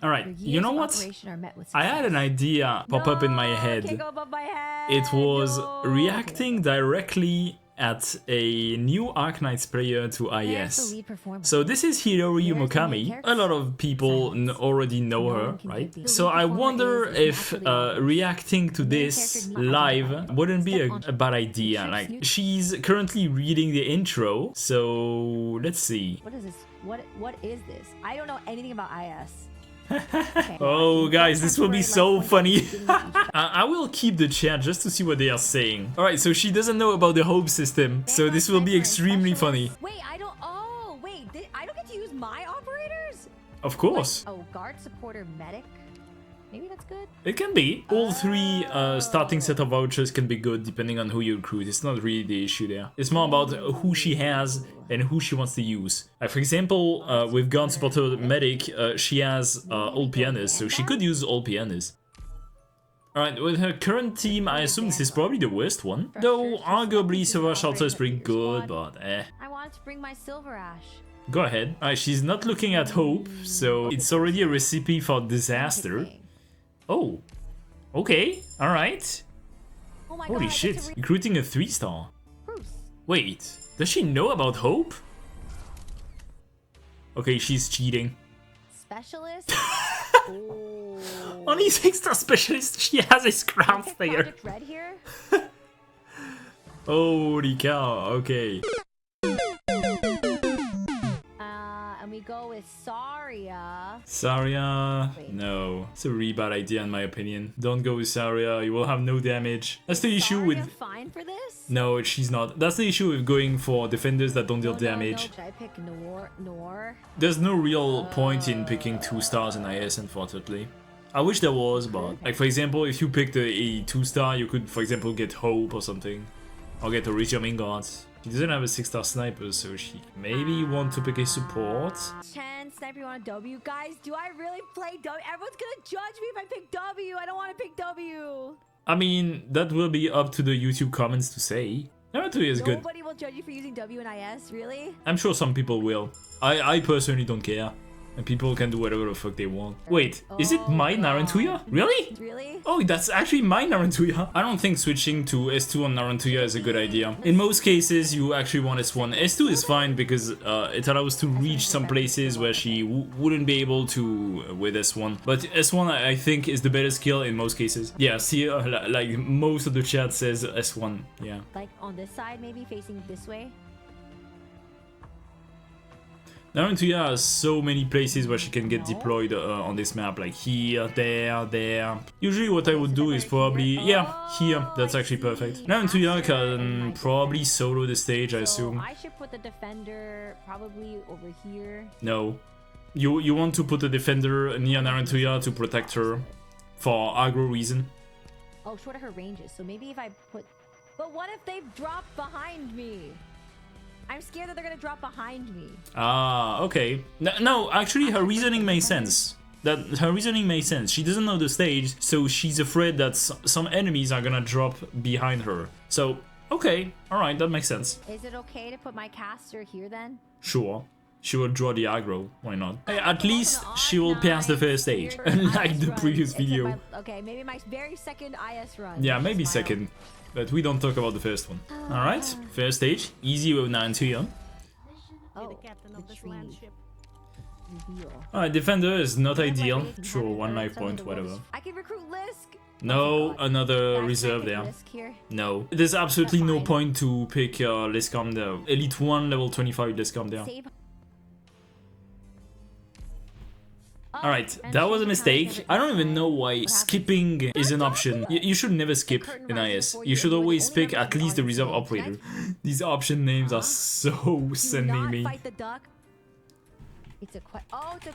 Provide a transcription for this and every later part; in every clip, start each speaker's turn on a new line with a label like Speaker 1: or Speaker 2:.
Speaker 1: Alright, you know what? I had an idea pop up in my head. It was reacting directly at a new Arknights player to IS. So this is Hirori Yumokami. A lot of people already know her, right? So I wonder if reacting to this live wouldn't be a bad idea. Like, she's currently reading the intro, so let's see.
Speaker 2: What is this? What is this? I don't know anything about IS.
Speaker 1: Oh guys, this will be so funny. I will keep the chat just to see what they are saying. Alright, so she doesn't know about the hope system, so this will be extremely funny.
Speaker 2: Wait, I don't get to use my operators?
Speaker 1: Of course.
Speaker 2: Oh, guard, supporter, medic? Maybe that's good.
Speaker 1: It can be. All three starting set of vouchers can be good depending on who you recruit. It's not really the issue there. It's more about who she has and who she wants to use. Like for example, with guard supporter medic, she has all pianists, so she could use all pianists. Alright, with her current team, I assume this is probably the worst one. Though arguably Silver Shelter is pretty good, but eh.
Speaker 2: I wanted to bring my Silver Ash.
Speaker 1: Go ahead. Alright, she's not looking at hope, so it's already a recipe for disaster. Oh, okay, alright.
Speaker 2: Oh my
Speaker 1: Holy
Speaker 2: God,
Speaker 1: shit, recruiting a 3-star. Wait, does she know about hope? Okay, she's cheating.
Speaker 2: Specialist?
Speaker 1: Only 6-star specialist, she has a crown player.
Speaker 2: Red here?
Speaker 1: Holy cow, okay.
Speaker 2: And we go with Saria.
Speaker 1: Saria, no. It's a really bad idea in my opinion. Don't go with Saria, you will have no damage. That's the issue with...
Speaker 2: fine for this?
Speaker 1: No, she's not. That's the issue with going for defenders that don't deal damage.
Speaker 2: Should I pick Noor?
Speaker 1: There's no real point in picking 2 stars in IS, unfortunately. I wish there was, but... Like, for example, if you picked a 2-star, you could, for example, get Hope or something. Or get a Regiment Guards. She doesn't have a 6-star sniper, so she maybe want to pick a support.
Speaker 2: 10 sniper, you want a W? Guys, do I really play W? Everyone's gonna judge me if I pick W. I don't want to pick W.
Speaker 1: I mean, that will be up to the YouTube comments to say. Number 2 is good.
Speaker 2: Nobody will judge you for using W in IS, really?
Speaker 1: I'm sure some people will. I personally don't care. And people can do whatever the fuck they want. Wait, is it my Narantuya? Really?
Speaker 2: Really?
Speaker 1: Oh, that's actually my Narantuya. I don't think switching to S2 on Narantuya is a good idea. In most cases, you actually want S1. S2 is fine because it allows to reach some places where she wouldn't be able to with S1. But S1, I think, is the better skill in most cases. Yeah, see, like most of the chat says S1, yeah.
Speaker 2: Like on this side, maybe facing this way?
Speaker 1: Narantuya has so many places where she can get deployed on this map, like here, there. Usually what I would do is probably, yeah, here, that's actually perfect. Narantuya can probably solo the stage, I assume.
Speaker 2: I should put the defender probably over here.
Speaker 1: No. You want to put a defender near Narantuya to protect her for aggro reason.
Speaker 2: Oh, short of her ranges, so maybe if I put... But what if they've dropped behind me? I'm scared that they're gonna drop behind me.
Speaker 1: Ah, okay. No, actually her reasoning makes sense. She doesn't know the stage, so she's afraid that some enemies are gonna drop behind her. So, okay, alright, that makes sense.
Speaker 2: Is it okay to put my caster here then?
Speaker 1: Sure. She will draw the aggro, why not? At least she will pass the first stage, unlike the previous video.
Speaker 2: Okay, maybe my very second IS run.
Speaker 1: Yeah, maybe second. But we don't talk about the first one. Alright, first stage, easy with Narantuya.
Speaker 2: Oh,
Speaker 1: Alright, defender is not ideal. Sure, 1 life point, whatever.
Speaker 2: I can recruit Lisk.
Speaker 1: No, another reserve there. No. There's absolutely no point to pick Lisk there. Elite 1, level 25 Lisk there. Alright, that was a mistake. I don't even know why skipping is an option. You should never skip in IS. You should always pick at least the reserve operator. These option names are so sending me.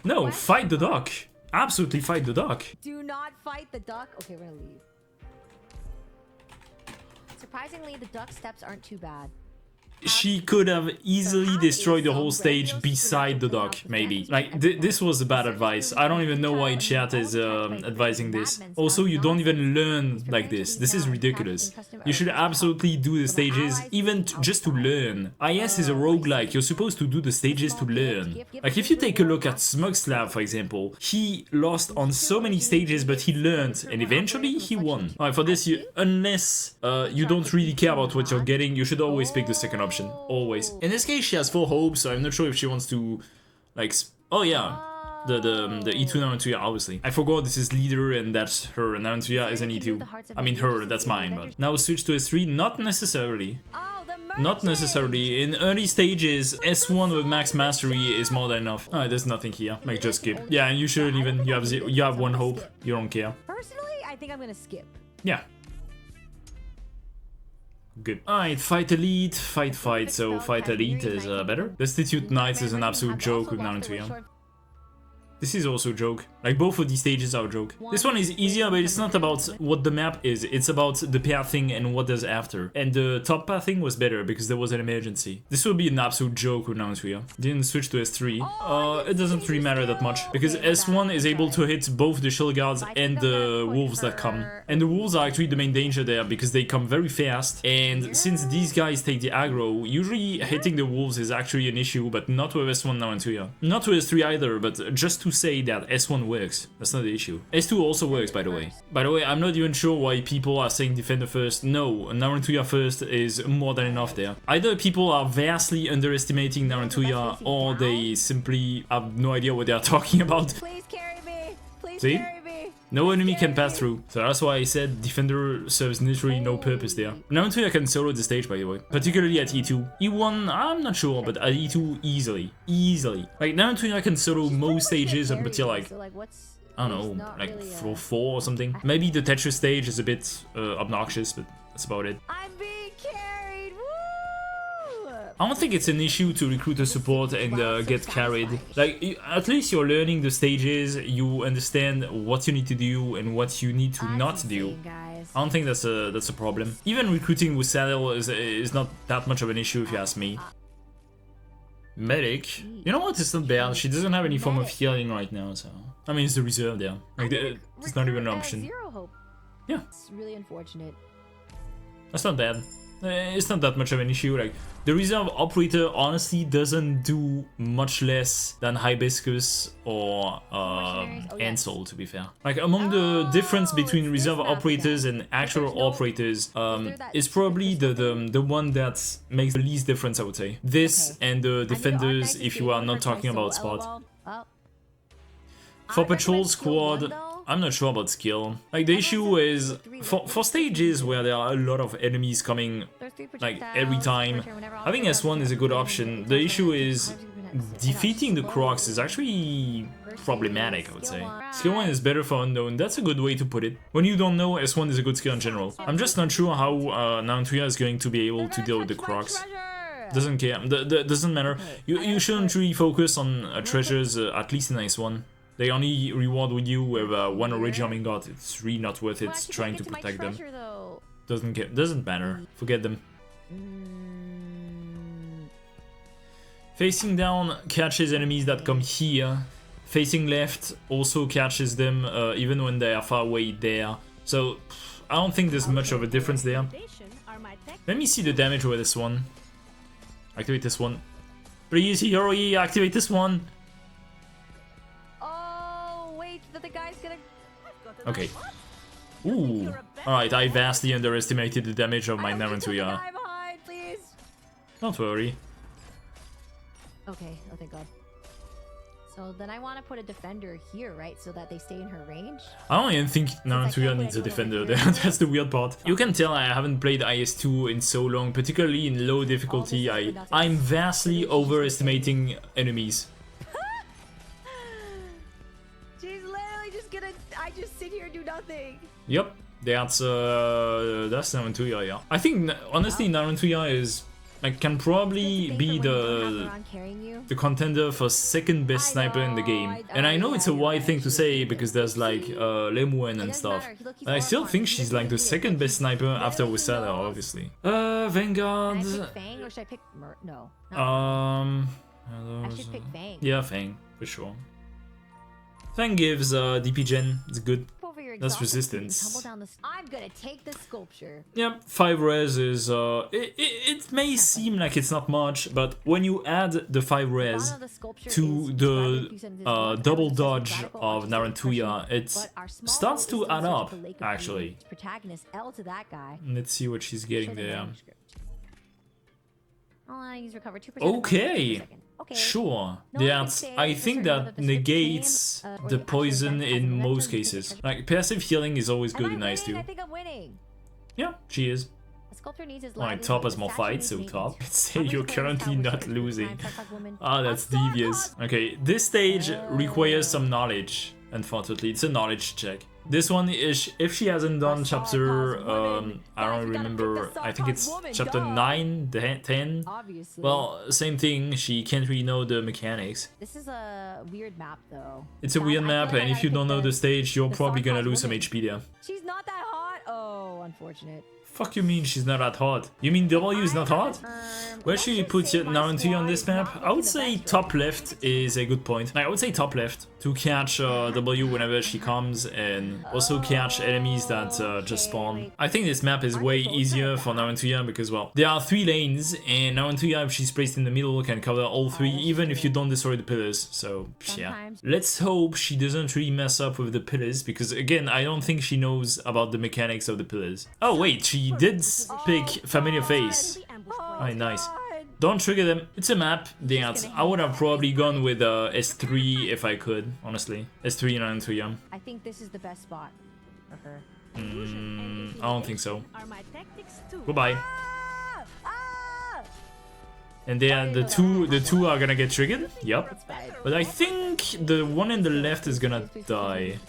Speaker 1: No, fight the duck. Absolutely fight the duck.
Speaker 2: Do not fight the duck. Okay, we're gonna leave. Surprisingly, the duck steps aren't too bad.
Speaker 1: she could have easily destroyed the whole stage beside the dock, maybe. Like, this was a bad advice. I don't even know why chat is advising this. Also, you don't even learn like this. This is ridiculous. You should absolutely do the stages, even just to learn. IS is a roguelike. You're supposed to do the stages to learn. Like, if you take a look at Smugslab, for example, he lost on so many stages, but he learned, and eventually he won. Alright, for this, unless you don't really care about what you're getting, you should always pick the second option. Always. In this case, she has 4 hopes, so I'm not sure if she wants to, like, oh yeah, the E2 Narantuya, obviously. I forgot this is leader and that's her. Narantuya is an E2. I mean her, that's mine, but now switch to S3, not necessarily. Not necessarily. In early stages, S1 with max mastery is more than enough. Alright, there's nothing here. Like, just skip. Yeah, and you shouldn't even. You have 1 hope. You don't care.
Speaker 2: Personally, I think I'm gonna skip.
Speaker 1: Yeah. Good. Alright, fight elite, fight, so fight elite is better. Destitute Knights is an absolute joke with Narantuya. This is also a joke. Like, both of these stages are a joke. This one is easier, but it's not about what the map is. It's about the pathing and what does after. And the top pathing was better because there was an emergency. This will be an absolute joke with Narantuya. Didn't switch to S3. It doesn't really matter that much because S1 is able to hit both the shield guards and the wolves that come. And the wolves are actually the main danger there because they come very fast. And since these guys take the aggro, usually hitting the wolves is actually an issue, but not with S1 Narantuya. Not with S3 either, but just to say that S1 works. That's not the issue. S2 also works, by the way. By the way, I'm not even sure why people are saying defender first. No, Narantuya first is more than enough there. Either people are vastly underestimating Narantuya or they simply have no idea what they are talking about.
Speaker 2: Please carry me. Please
Speaker 1: See?
Speaker 2: carry me.
Speaker 1: No enemy can pass through, so that's why I said defender serves literally no purpose there. Narantuya can solo the stage, by the way, particularly at E2. E1, I'm not sure, but at E2, easily. Easily. Like, Narantuya can solo most stages up until, like, I don't know, like for 4 or something. Maybe the Tetris stage is a bit obnoxious, but that's about it.
Speaker 2: I'm being carried. Woo!
Speaker 1: I don't think it's an issue to recruit a support and get carried. Like, at least you're learning the stages, you understand what you need to do and what you need to not do. I don't think that's a problem. Even recruiting with Saddle is not that much of an issue if you ask me. Medic? You know what? It's not bad. She doesn't have any form of healing right now, so... I mean, it's the reserve there. Like, it's not even an option. Yeah.
Speaker 2: It's really unfortunate.
Speaker 1: That's not bad. It's not that much of an issue. Like, the reserve operator honestly doesn't do much less than Hibiscus or Ansel, to be fair. Like, among the difference between reserve operators and actual operators is probably the one that makes the least difference, I would say. This and the defenders, if you are not talking about spot. For patrol squad, I'm not sure about skill. Like, the issue is, for stages where there are a lot of enemies coming, like, every time, having S1 is a good option. The issue is, defeating the Crocs is actually problematic, I would say. Skill 1 is better for unknown, that's a good way to put it. When you don't know, S1 is a good skill in general. I'm just not sure how Narantuya is going to be able to deal with the Crocs. Doesn't care, doesn't matter. You shouldn't really focus on treasures, at least in S1. They only reward with you with 1 original god. It's really not worth it trying to protect them. Doesn't matter. Forget them. Facing down catches enemies that come here. Facing left also catches them even when they are far away there. So I don't think there's much of a difference there. Let me see the damage with this one. Activate this one. Please, Hiyori, activate this one. Okay. Ooh. Alright, I vastly underestimated the damage of my Narantuya. Don't worry.
Speaker 2: Okay, oh thank god. So then I want to put a defender here, right? So that they stay in her range?
Speaker 1: I don't even think Narantuya needs a defender there. That's the weird part. You can tell I haven't played IS2 in so long, particularly in low difficulty. I'm vastly overestimating enemies.
Speaker 2: I just sit here and do nothing.
Speaker 1: Yep, that's Narantuya, yeah. I think honestly Narantuya is like can probably be the contender for second best sniper in the game. And I know it's a wide thing to say because there's like Lemuen and stuff. I still think she's like the second best sniper after Wisada, obviously. Vanguard.
Speaker 2: Should I pick Fang or should I pick no?
Speaker 1: I
Speaker 2: should pick Fang.
Speaker 1: Yeah, Fang for sure. Fang gives DP gen. It's good. That's resistance.
Speaker 2: I'm gonna take the sculpture.
Speaker 1: Yep, 5 res is it may seem like it's not much, but when you add the 5 res to the double dodge of Narantuya, it starts to add up actually. Let's see what she's getting there. Okay. Sure, I think that negates the poison in most cases. Like, passive healing is always good in IS2.
Speaker 2: I think I'm winning.
Speaker 1: Yeah, she is. Alright, top has more fights, so top. Say you're currently not losing. Ah, that's devious. Okay, this stage requires some knowledge. Unfortunately, it's a knowledge check. This one is, if she hasn't done chapter, I don't remember, I think it's chapter 9, 10. Well, same thing, she can't really know the mechanics.
Speaker 2: This is a weird map though.
Speaker 1: It's a weird map, and if you don't know the stage, you're probably gonna lose some HP there.
Speaker 2: She's not that hot. Oh, unfortunate.
Speaker 1: Fuck you mean she's not that hot? You mean W is not hot? Where should you put Narantuya on this map? I would say top left is a good point. I would say top left to catch W whenever she comes and also catch enemies that just spawn. I think this map is way easier for Narantuya because, well, there are 3 lanes and Narantuya, if she's placed in the middle, can cover all 3 even if you don't destroy the pillars. So, yeah. Let's hope she doesn't really mess up with the pillars because, again, I don't think she knows about the mechanics of the pillars. Oh, wait, she did pick Familiar Face. Alright, nice. Don't trigger them. It's a map. That I would have probably gone with S3 if I could, honestly. S3 and Narantuya.
Speaker 2: I think this is the best spot for her.
Speaker 1: I don't think so. Goodbye. And then the two are gonna get triggered. Yep. But I think the one in the left is gonna die.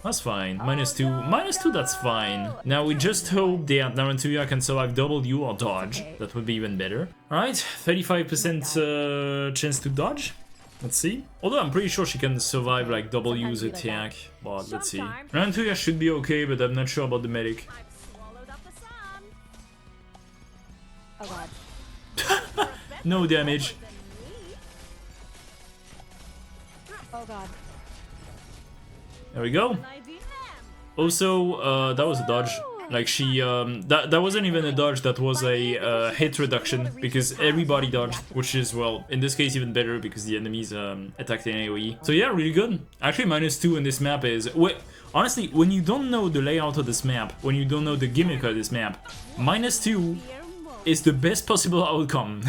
Speaker 1: That's fine. -2. -2, that's fine. Now we just hope that Narantuya can survive W or dodge. That would be even better. Alright, 35% chance to dodge. Let's see. Although I'm pretty sure she can survive like W's attack. But let's see. Narantuya should be okay, but I'm not sure about the medic.
Speaker 2: Oh god.
Speaker 1: No damage.
Speaker 2: Oh god.
Speaker 1: There we go. Also, that was a dodge. Like she, that wasn't even a dodge, that was a hit reduction because everybody dodged, which is, well, in this case even better because the enemies attacked in AoE. So yeah, really good. Actually, -2 in this map is, honestly, when you don't know the layout of this map, when you don't know the gimmick of this map, -2 is the best possible outcome.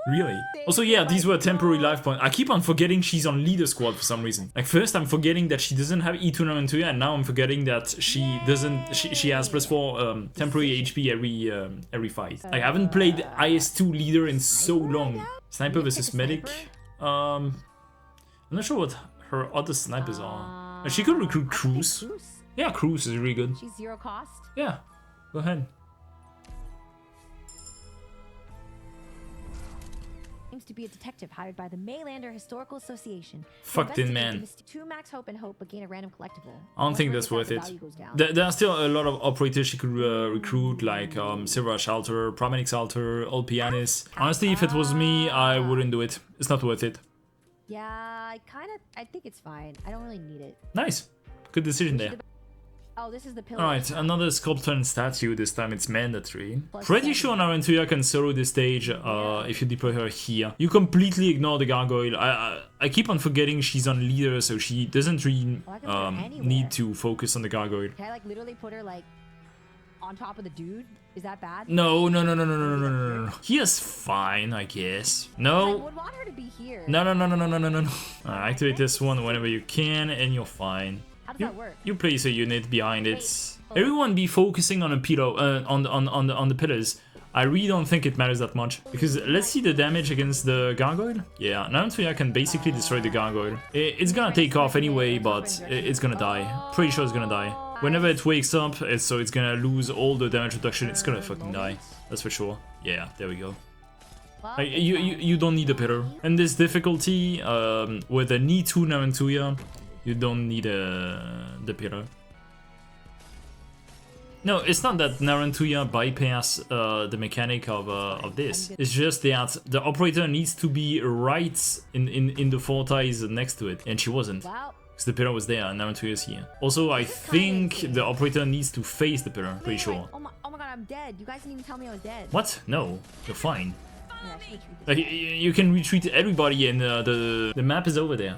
Speaker 1: Really. Also, yeah, these were temporary life points. I keep on forgetting she's on leader squad for some reason. Like, first I'm forgetting that she doesn't have E2 Narantuya, and now I'm forgetting that she doesn't. She has +4 temporary HP every fight. I haven't played IS2 leader in so long. Sniper versus medic. I'm not sure what her other snipers are. She could recruit Cruz. Yeah, Cruz is really good.
Speaker 2: She's 0 cost.
Speaker 1: Yeah, go ahead.
Speaker 2: To be a detective hired by the Maylander Historical Association.
Speaker 1: Fucked in, man.
Speaker 2: 2 max hope and hope, but gain a random collectible.
Speaker 1: I don't think that's worth it. There are still a lot of operators she could recruit, like Silver Shelter, Paramedic Shelter, Old Pianist. Honestly, if it was me, I wouldn't do it. It's not worth it.
Speaker 2: Yeah, I think it's fine. I don't really need it.
Speaker 1: Nice. Good decision there.
Speaker 2: Oh, this is the pillar.
Speaker 1: Alright, another sculpture and statue. This time it's mandatory. Pretty sure Narantuya can solo this stage if you deploy her here. You completely ignore the gargoyle. I keep on forgetting she's on leader, so she doesn't really need to focus on the gargoyle.
Speaker 2: Can I like literally put her like on top of the dude? Is that bad?
Speaker 1: No. Here's fine, I guess. No.
Speaker 2: I would want her to be here.
Speaker 1: No. Activate this one whenever you can, and you're fine.
Speaker 2: How does that work?
Speaker 1: You place a unit behind it. Everyone be focusing on a pillow, on the pillars. I really don't think it matters that much because let's see the damage against the gargoyle. Yeah, Narantuya can basically destroy the gargoyle. It's gonna take off anyway, but it's gonna die. Pretty sure it's gonna die. Whenever it wakes up, so it's gonna lose all the damage reduction. It's gonna fucking die. That's for sure. Yeah, there we go. You don't need a pillar. And this difficulty, with a Knee 2 Narantuya, you don't need the pillar. No, it's not that Narantuya bypass the mechanic of this. It's just that the operator needs to be right in the four ties next to it, and she wasn't. Because the pillar was there, and Narantuya is here. Also, I think the operator needs to face the pillar, pretty sure.
Speaker 2: Oh my god, I'm dead. You guys didn't even tell me I was dead.
Speaker 1: What? No, you're fine.
Speaker 2: Yeah, I should retreat.
Speaker 1: Like, you can retreat everybody, and the map is over there.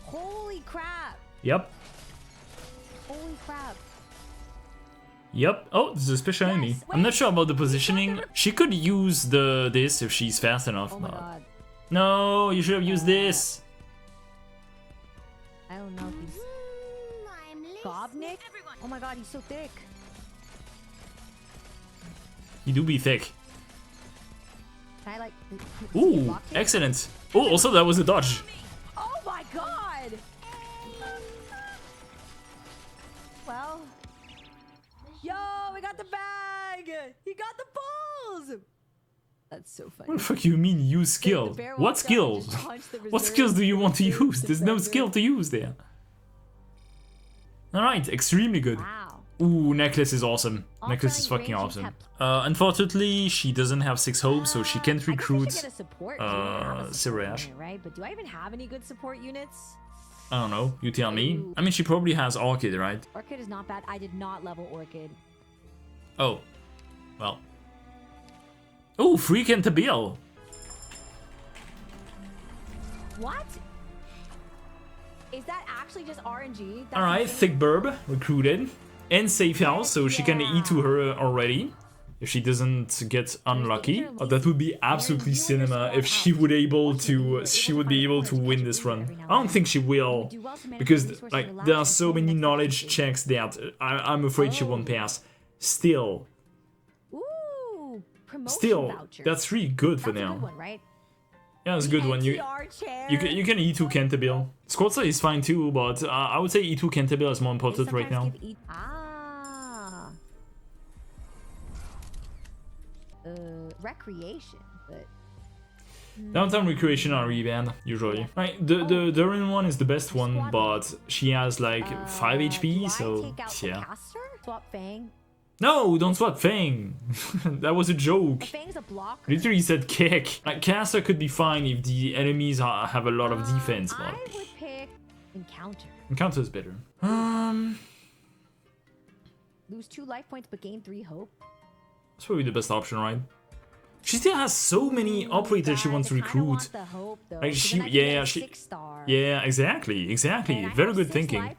Speaker 2: Holy crap!
Speaker 1: Yep.
Speaker 2: Holy crap!
Speaker 1: Yep. Oh, this is a special enemy. I'm not sure about the positioning. She could use this if she's fast enough.
Speaker 2: Oh my god.
Speaker 1: No, you should have used this.
Speaker 2: I don't know if he's... Gobnik? Oh my god, he's so thick.
Speaker 1: You do be thick.
Speaker 2: Can I like...
Speaker 1: Ooh, excellent. Oh, also that was a dodge.
Speaker 2: Oh my god! Well... Yo, we got the bag! He got the balls! That's so funny.
Speaker 1: What the fuck you mean use skill? What skills? What skills do you want to use? There's no skill to use there. Alright, extremely good.
Speaker 2: Wow.
Speaker 1: Ooh, necklace is awesome. Necklace is fucking awesome. Unfortunately, she doesn't have 6 hope, so she can't recruit Sirash.
Speaker 2: Right? But do I even have any good support units?
Speaker 1: I don't know, you tell me. I mean, she probably has Orchid, right?
Speaker 2: Orchid is not bad. I did not level Orchid.
Speaker 1: Oh. Well. Oh, Freak and Tabil.
Speaker 2: What? Is that actually just RNG?
Speaker 1: Alright, Thick Burb recruited. And safe house, so she can E2 her already. If she doesn't get unlucky. Oh, that would be absolutely cinema if she would be able to win this run. I don't think she will, because like there are so many knowledge checks that I'm afraid she won't pass. Still, that's really good for now. Yeah, it's a good one. You can E2 Canterbury. Squatsa is fine too, but I would say E2 Canterbury is more important right now.
Speaker 2: Recreation, but
Speaker 1: downtown recreation are really bad, usually. Right, the Durin one is the best one, but she has like 5 HP, so yeah.
Speaker 2: Swap Fang.
Speaker 1: No, don't swap Fang. That was a joke.
Speaker 2: Fang's a blocker.
Speaker 1: Literally said kick. Like, caster could be fine if the enemies have a lot of defense, but
Speaker 2: I would pick Encounter.
Speaker 1: Encounter is better.
Speaker 2: Lose 2 life points but gain 3 hope.
Speaker 1: That's probably the best option, right? She still has so many operators she wants to recruit. Like yeah, exactly. Very good thinking.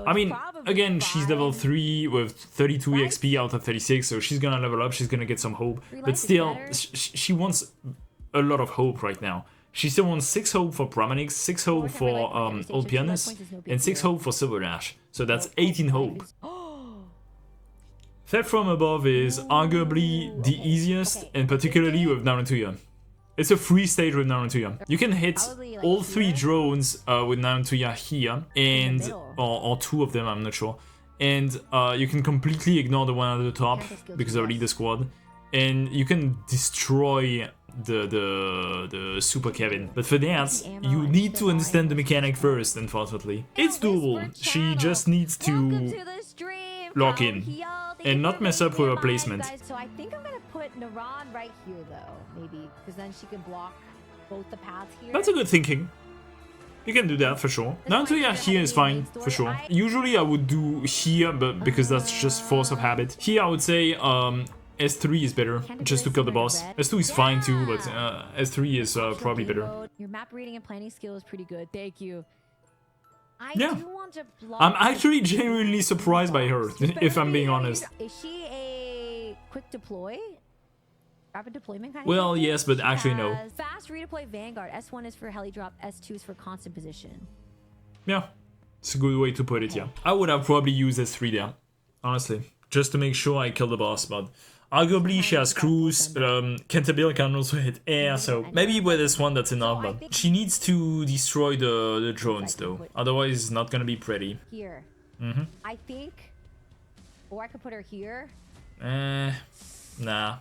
Speaker 1: I mean, again, she's level 3 with 32 EXP out of 36, so she's gonna level up, she's gonna get some hope. But still, she wants a lot of hope right now. She still wants 6 hope for Pramanix, 6 hope for Old Pianist, and 6 hope for Silver Dash. So that's 18 hope. Theft from above is arguably the easiest, and particularly with Narantuya. It's a free stage with Narantuya. You can hit all 3 drones with Narantuya here, and or 2 of them, I'm not sure. And you can completely ignore the one at the top because I lead the squad, and you can destroy the Super Kevin. But for that, you need to understand the mechanic first, unfortunately. It's doable. She just needs to lock in and not mess up with her placement.
Speaker 2: So I think I'm gonna put Naran right here though, maybe, because then she can block both the paths here.
Speaker 1: That's a good thinking. You can do that for sure. Narantuya here is fine, for sure. Usually I would do here, but because that's just force of habit. Here I would say S3 is better, just to kill the boss. S2 is fine too, but S3 is probably better.
Speaker 2: Your map reading and planning skill is pretty good, thank you.
Speaker 1: Yeah, I'm actually genuinely surprised by her, if I'm being honest.
Speaker 2: Is she a quick deploy? Rapid deployment kind of
Speaker 1: Well,
Speaker 2: thing?
Speaker 1: yes, but actually no.
Speaker 2: Fast redeploy Vanguard. S1 is for heli drop, S2 is for constant position.
Speaker 1: Yeah, it's a good way to put it, yeah. I would have probably used S3 there, honestly, just to make sure I kill the boss, but arguably she has cruise, Canterbury can also hit air, so maybe with this one that's enough, but she needs to destroy the drones though, otherwise it's not gonna be pretty.
Speaker 2: Here. I think, or I could put her here.
Speaker 1: Nah.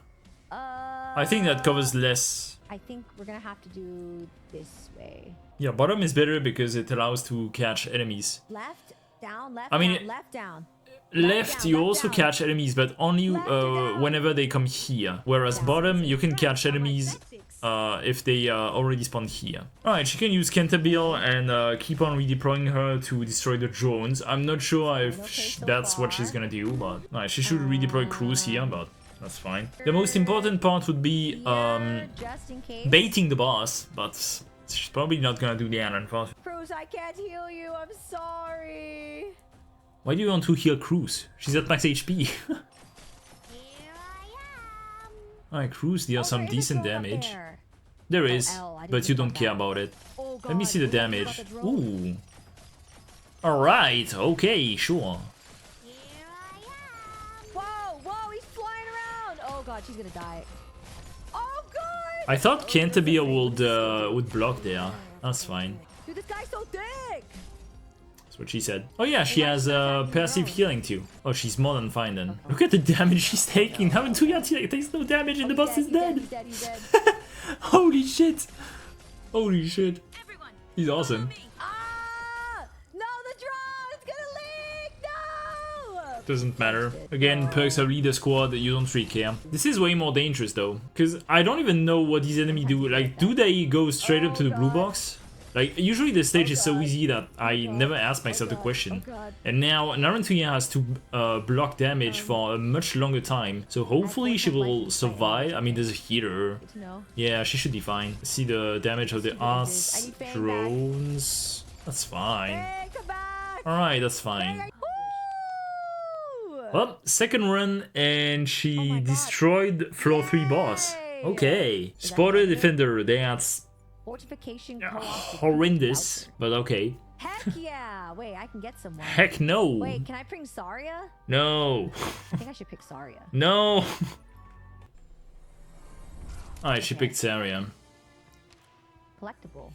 Speaker 1: I think that covers less.
Speaker 2: I think we're gonna have to do this way.
Speaker 1: Yeah, bottom is better because it allows to catch enemies.
Speaker 2: Left, down, left,
Speaker 1: I mean,
Speaker 2: down, left, down.
Speaker 1: Left, you also
Speaker 2: down.
Speaker 1: catch enemies, but only whenever they come here. Whereas bottom, you can catch enemies if they already spawn here. Alright, she can use Canterbury and keep on redeploying her to destroy the drones. I'm not sure if that's what she's gonna do, but alright, she should redeploy crews here, but that's fine. The most important part would be baiting the boss, but she's probably not gonna do that, unfortunately.
Speaker 2: Cruz, I can't heal you, I'm sorry.
Speaker 1: Why do you want to heal Cruz? She's at max HP. Alright, Cruz deals some decent damage. There is, but you don't care about it. Let me see the damage. Ooh. Alright, okay, sure.
Speaker 2: Whoa, he's flying around. Oh god, she's gonna die. Oh god!
Speaker 1: I thought Canterbury would block there. That's fine.
Speaker 2: Dude, this guy's so thick!
Speaker 1: That's what she said. Oh yeah, she has passive healing too. Oh, she's more than fine then. Look at the damage she's taking. Having 2 yards here takes no damage and the boss is dead.
Speaker 2: He's dead.
Speaker 1: Holy shit. Holy shit. He's awesome.
Speaker 2: Ah! No, the drone! It's gonna leak! No!
Speaker 1: Doesn't matter. Again, perks are leader squad, you don't really care. This is way more dangerous though, because I don't even know what these enemies do. Like, do they go straight up to the blue box? Like, usually the stage is so easy that I never ask myself the question. And now, Narantuya has to block damage for a much longer time. So hopefully she will survive. I mean, there's a healer. Yeah, she should be fine. See the damage of the Arts drones. That's fine. Alright, that's fine. Well, second run and she destroyed floor 3 boss. Okay. Spotter defender, that's
Speaker 2: Fortification
Speaker 1: horrendous, but okay.
Speaker 2: Heck yeah! Wait, I can get someone.
Speaker 1: Heck no.
Speaker 2: Wait, can I bring Saria?
Speaker 1: No.
Speaker 2: I think I should pick Saria.
Speaker 1: No. Alright, she picked Saria.
Speaker 2: Collectible.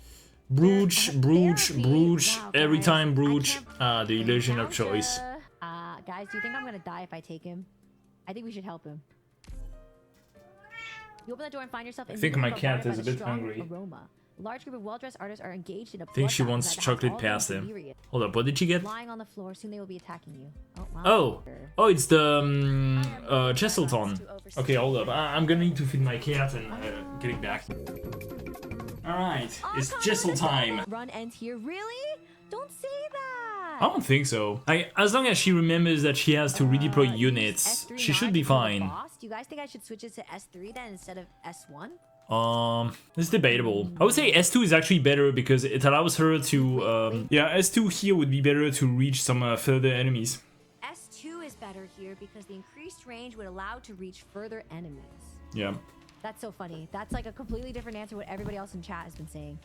Speaker 1: Brooch.
Speaker 2: Wow,
Speaker 1: Every
Speaker 2: guys,
Speaker 1: time Brooch. The illusion of
Speaker 2: encounter-
Speaker 1: choice.
Speaker 2: Guys, do you think I'm gonna die if I take him? I think we should help him. You open the door and find yourself in
Speaker 1: I think
Speaker 2: the
Speaker 1: my
Speaker 2: room
Speaker 1: cat
Speaker 2: surrounded
Speaker 1: is
Speaker 2: by
Speaker 1: a
Speaker 2: the
Speaker 1: bit
Speaker 2: strong
Speaker 1: hungry.
Speaker 2: Aroma. A large group of well-dressed artists are engaged in a
Speaker 1: I think she
Speaker 2: bloodbath
Speaker 1: wants
Speaker 2: inside the
Speaker 1: chocolate
Speaker 2: house, all
Speaker 1: pasta.
Speaker 2: delirious.
Speaker 1: Hold up, what did she get?
Speaker 2: Lying on the floor, soon they will be attacking you. Oh, wow.
Speaker 1: Oh, it's the Cheselton. Okay, hold up. I'm gonna need to feed my cat and getting back. Alright, it's Jessel time.
Speaker 2: Run ends here. Really? Don't say that.
Speaker 1: I don't think so. As long as she remembers that she has to redeploy units,
Speaker 2: S3
Speaker 1: she should
Speaker 2: not
Speaker 1: be
Speaker 2: to kill the
Speaker 1: fine.
Speaker 2: boss? Do you guys think I should switch it to S3 then instead of S1?
Speaker 1: It's debatable. I would say S2 is actually better because it allows her to, yeah, S2 here would be better to reach some further enemies.
Speaker 2: S2 is better here because the increased range would allow to reach further enemies.
Speaker 1: Yeah.
Speaker 2: That's so funny. That's like a completely different answer what everybody else in chat has been saying.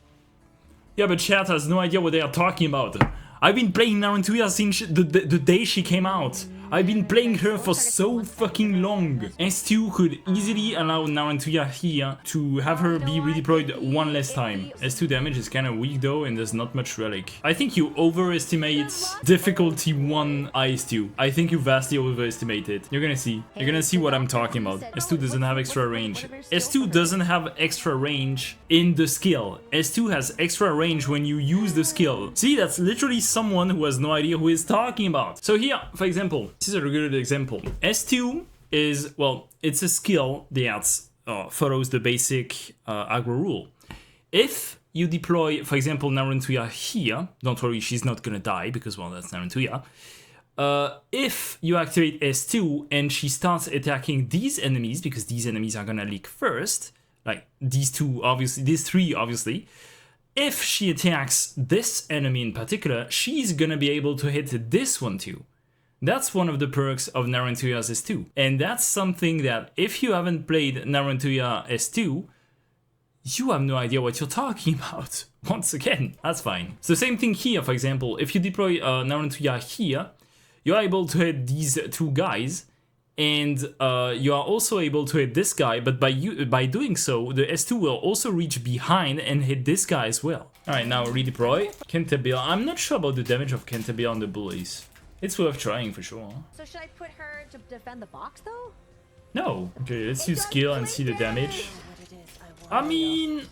Speaker 1: Yeah, but chat has no idea what they are talking about. I've been playing Narantuya since the day she came out. I've been playing her for so fucking long. S2 could easily allow Narantuya here to have her be redeployed one less time. S2 damage is kinda weak though and there's not much relic. I think you overestimate difficulty 1 IS2. I think you vastly overestimate it. You're gonna see. You're gonna see what I'm talking about. S2 doesn't have extra range. S2 doesn't have extra range in the skill. S2 has extra range when you use the skill. See, that's literally someone who has no idea who is talking about. So here, for example, this is a good example. S2 is, well, it's a skill that follows the basic aggro rule. If you deploy, for example, Narantuya here, don't worry, she's not gonna die because, well, that's Narantuya. If you activate S2 and she starts attacking these enemies, because these enemies are gonna leak first, like these two, obviously, these three, obviously. If she attacks this enemy in particular, she's gonna be able to hit this one too. That's one of the perks of Narantuya's S2. And that's something that if you haven't played Narantuya S2, you have no idea what you're talking about. Once again, that's fine. It's the same thing here, for example. If you deploy Narantuya here, you're able to hit these two guys, and you are also able to hit this guy, but by doing so, the S2 will also reach behind and hit this guy as well. Alright, now redeploy. Canterbury. I'm not sure about the damage of Canterbury on the bullies. It's worth trying for sure.
Speaker 2: So should I put her to defend the box though?
Speaker 1: No. Okay, let's use skill and see the damage. I mean,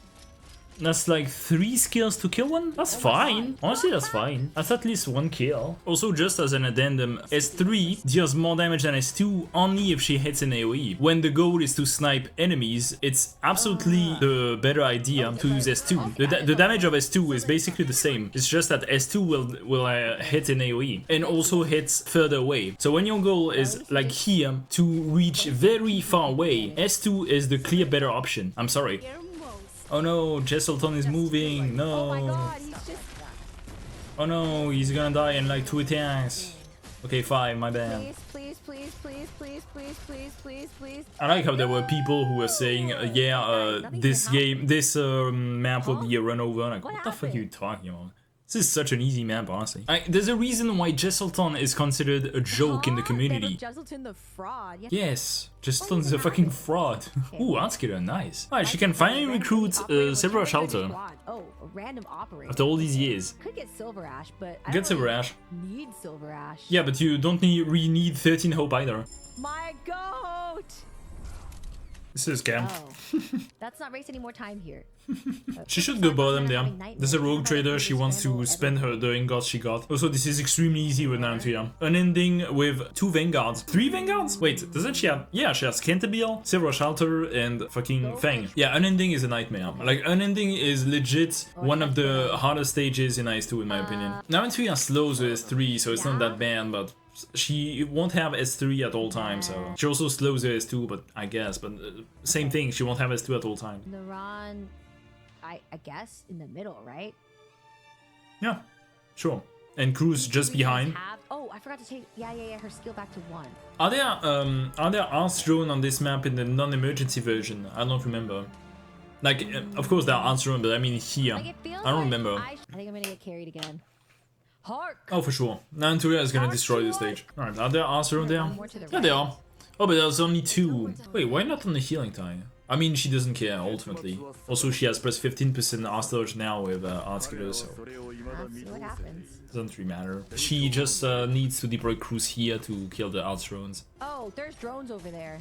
Speaker 1: that's like 3 skills to kill one? That's fine. Honestly, that's fine. That's at least 1 kill. Also, just as an addendum, S3 deals more damage than S2 only if she hits an AoE. When the goal is to snipe enemies, it's absolutely the better idea to use S2. The damage of S2 is basically the same. It's just that S2 will hit an AoE and also hits further away. So when your goal is like here to reach very far away, S2 is the clear better option. I'm sorry. Oh no, Jesselton is moving. No.
Speaker 2: Oh my god, he's just...
Speaker 1: Oh no, he's gonna die in like 2 attacks. Okay, fine, my bad.
Speaker 2: Please, please, please, please, please, please, please, please.
Speaker 1: I like how there were people who were saying, this map will be a run over. Like, what the fuck are you talking about? This is such an easy map, honestly. There's a reason why Jesselton is considered a joke in the community.
Speaker 2: Jesselton the fraud.
Speaker 1: Yes, Jesselton is a fucking fraud. Ooh, Artskiller, nice. Alright, she can finally recruit Silver Shelter.
Speaker 2: Oh, a random operator.
Speaker 1: After all these years.
Speaker 2: Could get Silver Ash, but I
Speaker 1: get Silver Ash.
Speaker 2: Need Silver Ash.
Speaker 1: Yeah, but you don't really need 13 hope either.
Speaker 2: My goat!
Speaker 1: This is scam.
Speaker 2: Oh, that's not wasting any more time here.
Speaker 1: She should go bottom there. There's a rogue trader, she wants to spend the ingots she got. Also, this is extremely easy with Nantuya. Unending with 2 Vanguards. 3 Vanguards? Wait, doesn't she have... Yeah, she has Canterbury, Silver Shelter, and fucking Fang. Yeah, Unending is a nightmare. Like, Unending is legit one of the hardest stages in IS-2 in my opinion. Nantuya slows with S3, so it's not that bad, but... She won't have S3 at all times, so... She also slows her S2, but I guess, but same thing, she won't have S2 at all time.
Speaker 2: Neuron, I guess, in the middle, right?
Speaker 1: Yeah, sure. And Cruz just behind.
Speaker 2: Oh, I forgot to take... Yeah, her skill back to 1.
Speaker 1: Are there arts drawn on this map in the non-emergency version? I don't remember. Like, of course there are arts drawn, but I mean here.
Speaker 2: Like,
Speaker 1: I don't remember.
Speaker 2: I think I'm gonna get carried again. Hark!
Speaker 1: Oh, for sure. Nantuya is gonna destroy the stage. Alright, are there arts drawn there? Yeah, they are. Oh, but there's only 2. Wait, why not on the healing tie? I mean, she doesn't care, ultimately. Also, she has plus 15% arts dodge now with arts killer, so...
Speaker 2: Let's see what happens.
Speaker 1: Doesn't really matter. She just needs to deploy Cruz here to kill the arts drones.
Speaker 2: Oh, there's drones over there.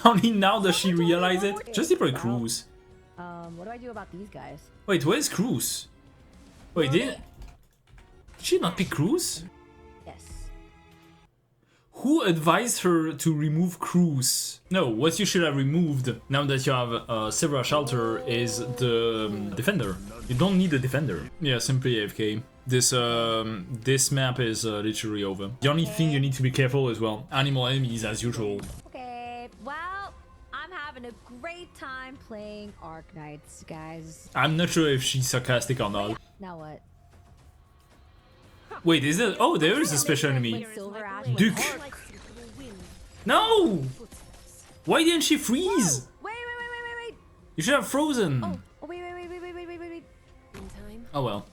Speaker 1: Only now does she realize it? Just deploy Cruz.
Speaker 2: What do I do about these guys?
Speaker 1: Wait, where's Cruz? Wait, did she not pick Cruz?
Speaker 2: Yes.
Speaker 1: Who advised her to remove Cruz? No, what you should have removed now that you have Silver Shelter is the defender. You don't need a defender. Yeah, simply AFK. This map is literally over. The only thing you need to be careful is, well, animal enemies as usual.
Speaker 2: Okay, well, I'm having a great time playing Arknights, guys.
Speaker 1: I'm not sure if she's sarcastic or not.
Speaker 2: Now what?
Speaker 1: Wait, is it? Oh, there is a special enemy. Duke. No! Why didn't she freeze?
Speaker 2: Wait.
Speaker 1: You should have frozen.
Speaker 2: Oh, wait.
Speaker 1: Oh well.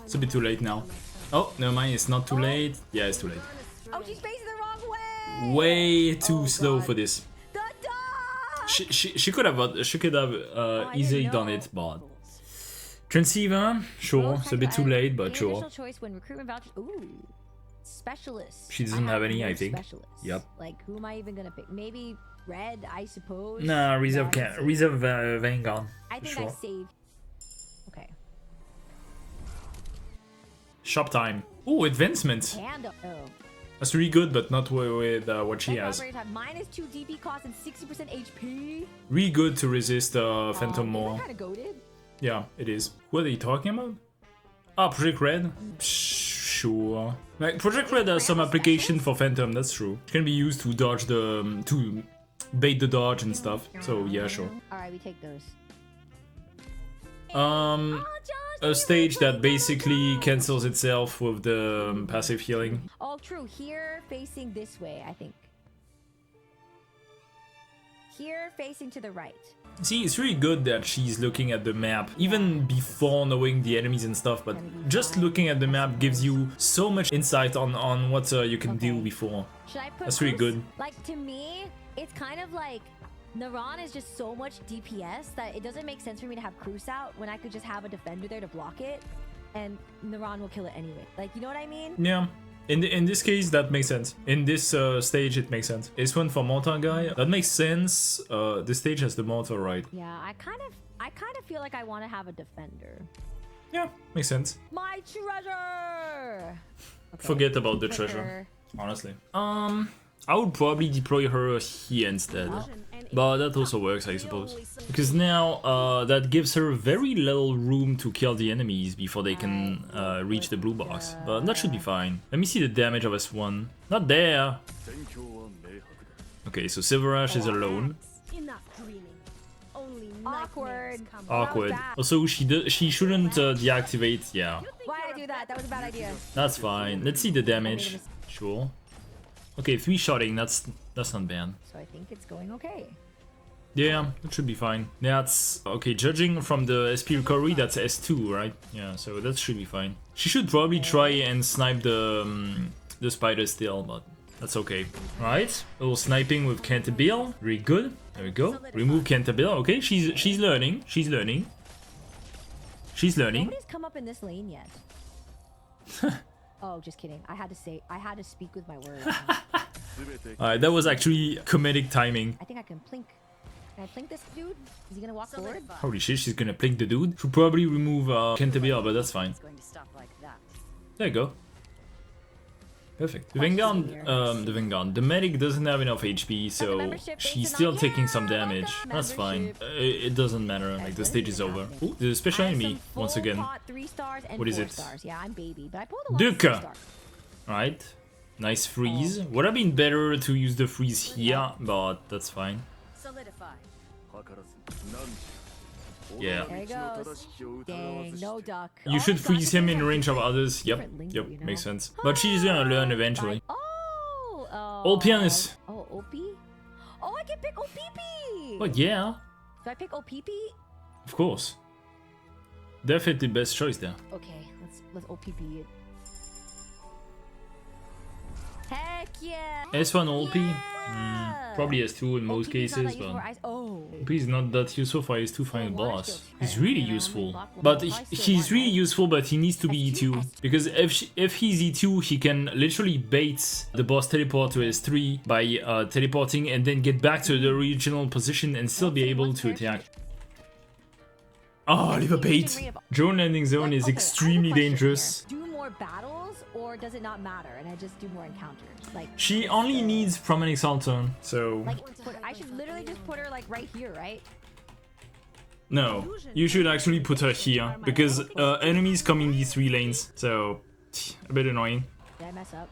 Speaker 1: It's a bit too late now. Oh, never mind, it's not too late. Yeah, it's too late.
Speaker 2: Oh, she's facing the wrong way!
Speaker 1: Way too slow for this. She could have easily done it, but... Transceiver, sure, it's a bit too late, but sure.
Speaker 2: Choice when recruitment vouchers. Ooh, specialist.
Speaker 1: She doesn't have any, I think.
Speaker 2: Specialists.
Speaker 1: Yep.
Speaker 2: Like, who am I even gonna pick? Maybe Red, I suppose.
Speaker 1: Nah, reserve Vanguard.
Speaker 2: I think
Speaker 1: sure.
Speaker 2: I saved. Okay.
Speaker 1: Shop time. Oh, advancement.
Speaker 2: And
Speaker 1: That's really good, but not with what she has.
Speaker 2: Minus 2 DP cost and 60% HP.
Speaker 1: Really good to resist Phantom more.
Speaker 2: Kind of goated.
Speaker 1: Yeah, it is. What are you talking about? Ah, Project Red? Sure. Like, Project Red has some application for Phantom, that's true. It can be used to dodge the... to bait the dodge and stuff. So, yeah, sure.
Speaker 2: Alright, we take those.
Speaker 1: A stage that basically cancels itself with the passive healing.
Speaker 2: Oh, true. Here, facing this way, I think. Here, facing to the right.
Speaker 1: See, it's really good that she's looking at the map, even before knowing the enemies and stuff, but just looking at the map gives you so much insight on what you can do before. That's really good.
Speaker 2: Like, to me, it's kind of like Naran is just so much DPS that it doesn't make sense for me to have Cruz out when I could just have a defender there to block it, and Naran will kill it anyway. Like, you know what I mean?
Speaker 1: Yeah. In this case, that makes sense. In this stage, it makes sense. This one for mortar guy, that makes sense. This stage has the mortar, right?
Speaker 2: Yeah, I kind of feel like I want to have a defender.
Speaker 1: Yeah, makes sense.
Speaker 2: My treasure. Okay.
Speaker 1: Forget about the treasure, honestly. I would probably deploy her here instead. But that also works, I suppose. Because now that gives her very little room to kill the enemies before they can reach the blue box. But that should be fine. Let me see the damage of S1. Not there! Okay, so Silverash is alone.
Speaker 2: Awkward.
Speaker 1: Awkward. Also, she shouldn't deactivate, yeah.
Speaker 2: Why did I do that? That was a bad idea.
Speaker 1: That's fine. Let's see the damage. Sure. Okay, 3-shotting, that's not bad.
Speaker 2: So I think it's going okay.
Speaker 1: Yeah, it should be fine. That's okay, judging from the SP recovery, that's S2, right? Yeah, so that should be fine. She should probably try and snipe the spider still, but that's okay. Alright, a little sniping with Cantabile. Very good. There we go. Remove Cantabile. Okay, she's learning. She's learning. She's learning.
Speaker 2: Nobody's come up in this lane yet. Oh, just kidding. I had to speak with my words.
Speaker 1: Alright, that was actually comedic timing.
Speaker 2: I think I can plink. Can I plink this dude? Is he gonna walk forward?
Speaker 1: Holy shit, she's gonna plink the dude. Should probably remove Cantabile, but that's fine. There you go. Perfect. The Vanguard, the medic doesn't have enough HP, so she's still taking some damage. That's fine. It doesn't matter, like the stage is over. Ooh, the special enemy, once again. What is it?
Speaker 2: Yeah, I'm baby, but I pulled a
Speaker 1: Duke! Alright. Nice freeze. Would have been better to use the freeze here, but that's fine. Yeah.
Speaker 2: There he goes. Dang, no duck.
Speaker 1: You should freeze him in range of others. Yep, makes sense. But she's gonna learn eventually.
Speaker 2: Oh,
Speaker 1: Old pianist.
Speaker 2: Oh, OP? Oh, I can pick OPP!
Speaker 1: But yeah,
Speaker 2: Do I pick OPP?
Speaker 1: of course. Definitely best choice there.
Speaker 2: Okay, let's OPP it. Heck yeah!
Speaker 1: S1 OP?
Speaker 2: Yeah!
Speaker 1: Probably S2 in most cases, but OP is not that useful for S2 final boss. He's really useful. But he's really useful, but he needs to be E2. Because if he's E2, he can literally bait the boss teleport to S3 by teleporting and then get back to the original position and still be able to attack. Oh, leave a bait! Drone landing zone is extremely dangerous.
Speaker 2: Do more battles, or does it not matter and I just do more encounters? Like
Speaker 1: She only needs from an Exalton, so...
Speaker 2: Like, I should literally just put her like right here, right?
Speaker 1: No, you should actually put her here, because enemies come in these 3 lanes, so a bit annoying.
Speaker 2: Did I mess up?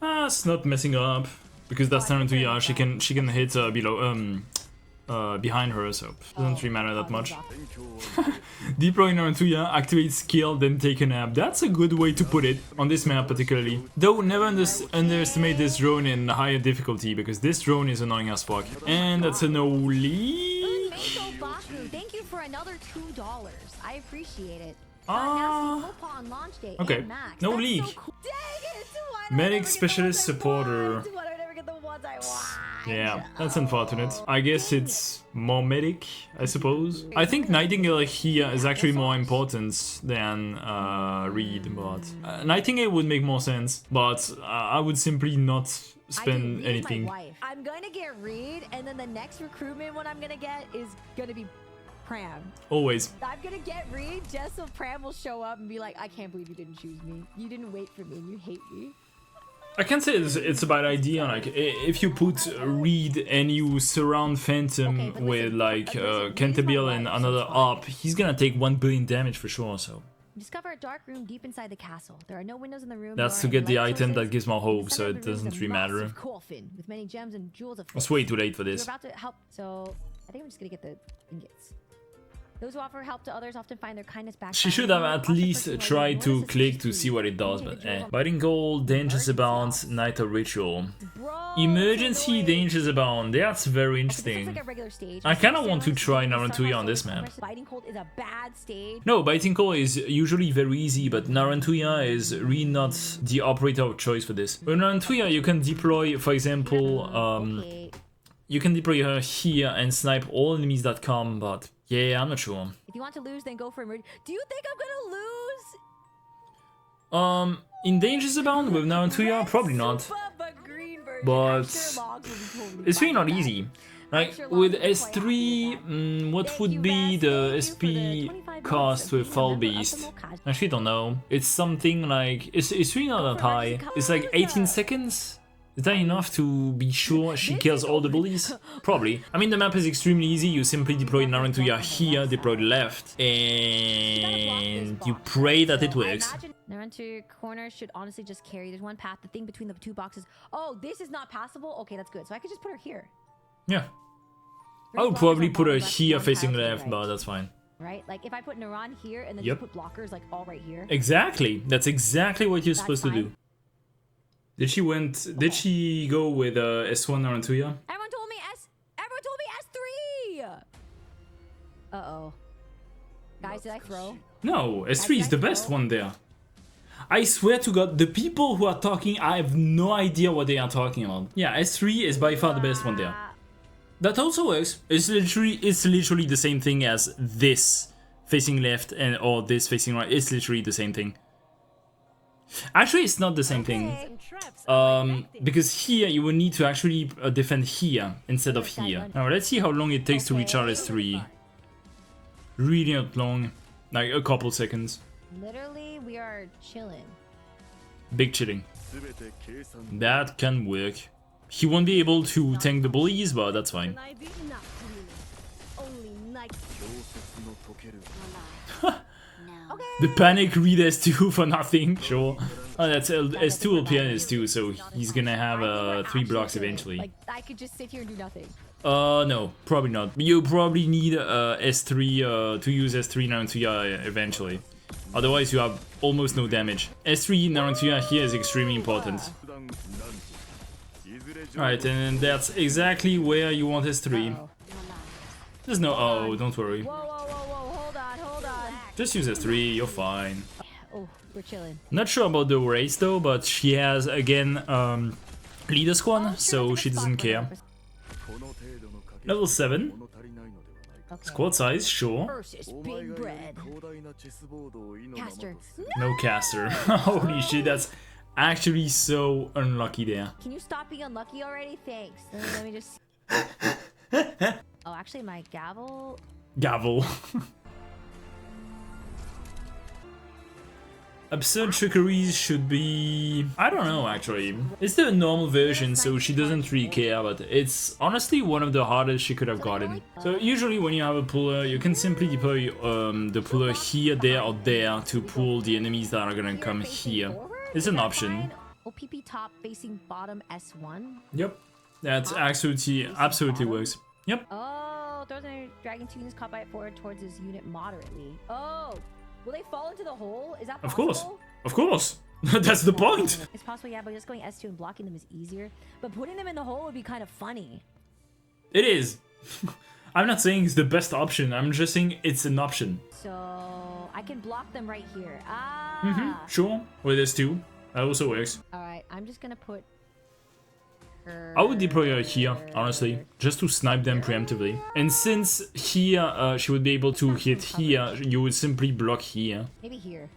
Speaker 1: It's not messing up, because that's Tarantuya, she can hit below, behind her, so it doesn't really matter that much. Deploy Tarantuya, activate skill, then take a nap. That's a good way to put it, on this map particularly. Though, never underestimate this drone in higher difficulty, because this drone is annoying as fuck. And that's a no leak.
Speaker 2: Thank you for another $2. I appreciate it.
Speaker 1: Okay, no leak. Medic specialist supporter. Yeah, that's unfortunate. I guess it's more medic, I suppose. I think Nightingale here is actually more important than Reed, but Nightingale would make more sense, but I would simply not spend anything.
Speaker 2: I'm gonna get Reed, and then the next recruitment one I'm gonna get is gonna be Pram.
Speaker 1: Always.
Speaker 2: I'm gonna get Reed just so Pram will show up and be like, I can't believe you didn't choose me. You didn't wait for me. You hate me.
Speaker 1: I can't say it's a bad idea. Like, if you put Reed and you surround Phantom with like Cantabile and another ARP, he's gonna take 1 billion damage for sure. So.
Speaker 2: Discover a dark room deep inside the castle. There are no windows in the room.
Speaker 1: That's to get the item that gives more hope, so it doesn't really matter.
Speaker 2: Coffin with many gems and jewels of.
Speaker 1: It's way too late for this.
Speaker 2: We're about to help, so I think I'm just gonna get the ingots. Those who offer help to others often find their kindness back.
Speaker 1: She should have at least tried to click to see what it does, but eh. Biting Gold, Dangers Abound, Night of Ritual. Emergency Dangers Abound, that's very interesting. I kinda want to try Narantuya on this map.
Speaker 2: Biting Cold is a bad stage.
Speaker 1: No, Biting Cold is usually very easy, but Narantuya is really not the operator of choice for this. With Narantuya, you can deploy, for example, you can deploy her here and snipe all enemies that come, but yeah, I'm not sure.
Speaker 2: If you want to lose, then go for emergency. Do you think I'm gonna lose?
Speaker 1: in Danger's Abound with now 2 probably not. But it's really not easy. Like with S3, what would be the SP cost with Fall Beast? Actually, don't know. It's something like it's really not that high. It's like 18 seconds. Is that enough to be sure she kills all the bullies? Probably. I mean, the map is extremely easy. You simply deploy Narantuya here, deploy left, and you pray that it works.
Speaker 2: Narantuya corner should honestly just carry. There's one path, the thing between the 2 boxes. Oh, this is not passable? Okay, that's good. So I could just put her here.
Speaker 1: Yeah. I would probably put her here facing left, but that's fine.
Speaker 2: Right? Like if I put Naran here and then just put blockers like all right here.
Speaker 1: Exactly. That's exactly what you're supposed to do. Did she go with S1 Narantuya?
Speaker 2: Everyone told me S3. Uh-oh. Guys, did I throw?
Speaker 1: No, S3 is the best one there. I swear to God, the people who are talking, I have no idea what they are talking about. Yeah, S3 is by far the best one there. That also works. It's literally the same thing as this facing left or this facing right. It's literally the same thing. Actually, it's not the same thing. Because here you will need to actually defend here instead of here. Now let's see how long it takes to recharge S3. Really not long. Like a couple seconds.
Speaker 2: Literally, we are chilling.
Speaker 1: Big chilling. That can work. He won't be able to tank the bullies, but that's fine. The panic read S2 for nothing, sure. Oh, that's S2 will PN S2, so he's gonna have 3 blocks eventually.
Speaker 2: Like, I could just sit here and do nothing.
Speaker 1: No, probably not. You probably need S3 to use S3 Narantuya eventually. Otherwise, you have almost no damage. S3 Narantuya here is extremely important. Alright, and that's exactly where you want S3. There's no... Oh, don't worry.
Speaker 2: Whoa, hold on.
Speaker 1: Just use S3, you're fine.
Speaker 2: Oh, we're chilling.
Speaker 1: Not sure about the race though, but she has, again, leader squad, so she doesn't care. Level 7. Okay. Squad size, sure.
Speaker 2: Big bread. Caster.
Speaker 1: No caster. Holy shit, that's actually so unlucky there.
Speaker 2: Can you stop being unlucky already? Thanks. Let me just... Oh, actually, my gavel...
Speaker 1: Gavel. Absurd trickeries should be... I don't know, actually. It's the normal version, so she doesn't really care, but it's honestly one of the hardest she could have gotten. So usually when you have a puller, you can simply deploy the puller here, there, or there to pull the enemies that are gonna come here. It's an option.
Speaker 2: OPP top facing bottom S1?
Speaker 1: Yep. That absolutely works. Yep.
Speaker 2: Oh, throws a dragon 2 units caught by it forward towards his unit moderately. Oh! Will they fall into the hole? Is that possible?
Speaker 1: Of course. That's the point.
Speaker 2: It's possible, yeah, but just going S2 and blocking them is easier. But putting them in the hole would be kind of funny.
Speaker 1: It is. I'm not saying it's the best option. I'm just saying it's an option.
Speaker 2: So I can block them right here. Ah.
Speaker 1: Sure. With S2. That also works.
Speaker 2: All right. I'm just gonna put her...
Speaker 1: I would deploy her here, honestly, just to snipe them preemptively. And since here she would be able to hit here, you would simply block here.
Speaker 2: Maybe here.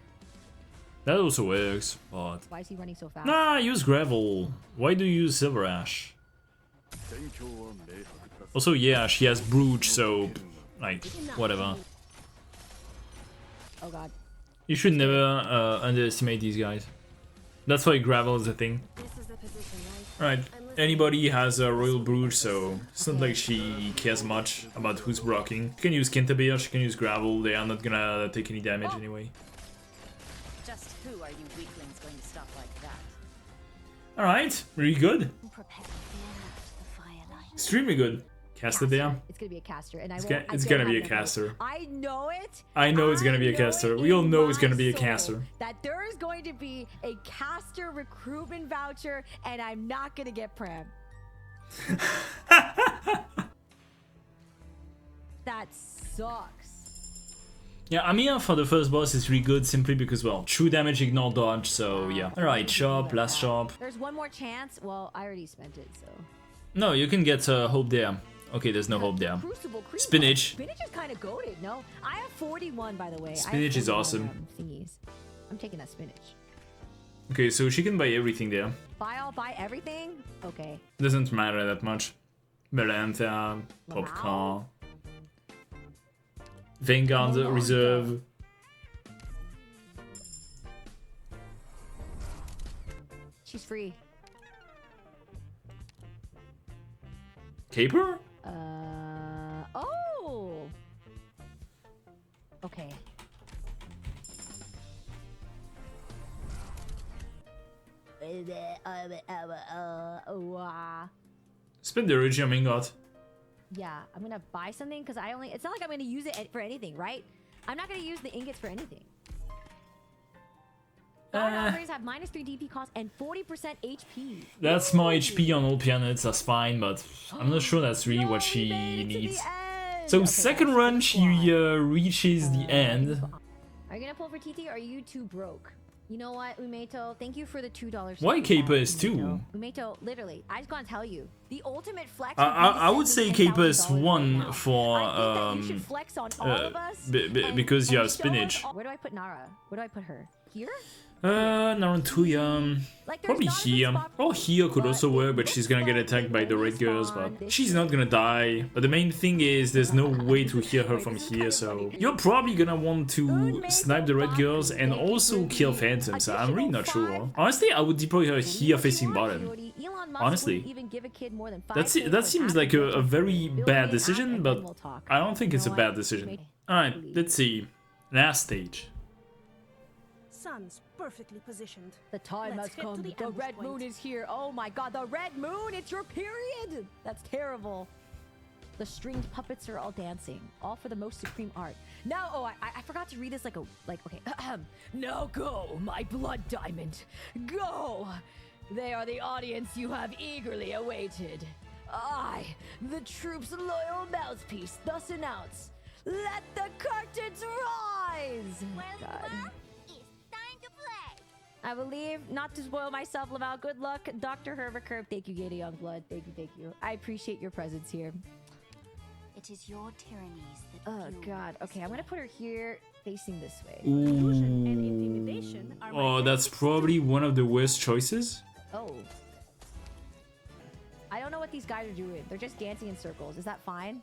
Speaker 1: That also works, but...
Speaker 2: Why is he running so fast?
Speaker 1: Nah, use gravel. Why do you use silver ash? Also, yeah, she has brooch, so... like, whatever.
Speaker 2: Oh god.
Speaker 1: You should never underestimate these guys. That's why gravel is a thing. Alright, anybody has a royal brooch, so it's not like she cares much about who's blocking. She can use Kintabir, she can use gravel, they are not gonna take any damage anyway.
Speaker 3: Just who are you weaklings going to stop like that?
Speaker 1: Alright, really good. Extremely good. Caster there.
Speaker 2: It's gonna be a caster, and
Speaker 1: it's gonna be a caster.
Speaker 2: I know it.
Speaker 1: I know it's gonna be a caster. We all know it's gonna be a caster.
Speaker 2: That there is going to be a caster recruitment voucher, and I'm not gonna get Prem. That sucks.
Speaker 1: Yeah, Amir for the first boss is really good simply because, well, true damage, ignore dodge, so yeah. Alright, shop, last shop.
Speaker 2: There's one more chance. Well, I already spent it, so.
Speaker 1: No, you can get hope there. Okay, there's no hope there. Spinach.
Speaker 2: Spinach is kind of goated, no? I have 41, by the way.
Speaker 1: Spinach is awesome.
Speaker 2: Thingies. I'm taking that spinach.
Speaker 1: Okay, so she can buy everything there.
Speaker 2: Buy everything? Okay.
Speaker 1: Doesn't matter that much. Melantha, Popcar, Vanguard Reserve.
Speaker 2: She's free.
Speaker 1: Caper?
Speaker 2: Oh! Okay.
Speaker 1: Spend the Regium Ingot.
Speaker 2: Yeah, I'm gonna buy something because it's not like I'm gonna use it for anything, right? I'm not gonna use the ingots for anything. Others have -3 DP cost and 40% HP.
Speaker 1: That's more HP on all planets, that's fine, but I'm not sure that's really what she needs. So
Speaker 2: Okay,
Speaker 1: second run, she reaches the end.
Speaker 2: Are you gonna pull for TT or are you too broke? You know what, Umeto? Thank you for the $2.
Speaker 1: Why Caper is 2?
Speaker 2: Umeto, literally, I just gotta tell you, the ultimate flex.
Speaker 1: I would say Caper is 1 for
Speaker 2: you should flex on all of us
Speaker 1: because you have
Speaker 2: show us
Speaker 1: spinach.
Speaker 2: Where do I put Nara? Where do I put her? Here?
Speaker 1: Narantuya,
Speaker 2: Like,
Speaker 1: probably here. Or here could also work, but she's gonna get attacked by the red girls, but she's not gonna die. But the main thing is there's no way to hear her from here, so you're probably gonna want to snipe the red girls and also kill Phantom, so I'm really not sure. Honestly, I would deploy her here facing bottom. Honestly. That seems like a very bad decision, but I don't think it's a bad decision. Alright, let's see. Last stage.
Speaker 4: Sun's perfectly positioned.
Speaker 2: The time
Speaker 4: Let's
Speaker 2: has
Speaker 4: head to
Speaker 2: come.
Speaker 4: the
Speaker 2: The
Speaker 4: ambush
Speaker 2: red
Speaker 4: point.
Speaker 2: moon is here. Oh my god, the red moon! It's your period! That's terrible. The stringed puppets are all dancing, all for the most supreme art. Now, oh, I forgot to read this okay. Now go, my blood diamond. Go! They are the audience you have eagerly awaited. I, the troop's loyal mouthpiece, thus announce, let the curtains rise! God. I believe, not to spoil myself, Laval. Good luck, Dr. Hervercurve. Thank you, Gata Youngblood. Thank you. I appreciate your presence here.
Speaker 3: It is your tyrannies that
Speaker 2: Oh, God. Okay, I'm gonna put her here, facing this way.
Speaker 4: Illusion and intimidation are my
Speaker 1: Oh, that's
Speaker 4: best
Speaker 1: probably one of the worst choices.
Speaker 2: Oh. I don't know what these guys are doing. They're just dancing in circles. Is that fine?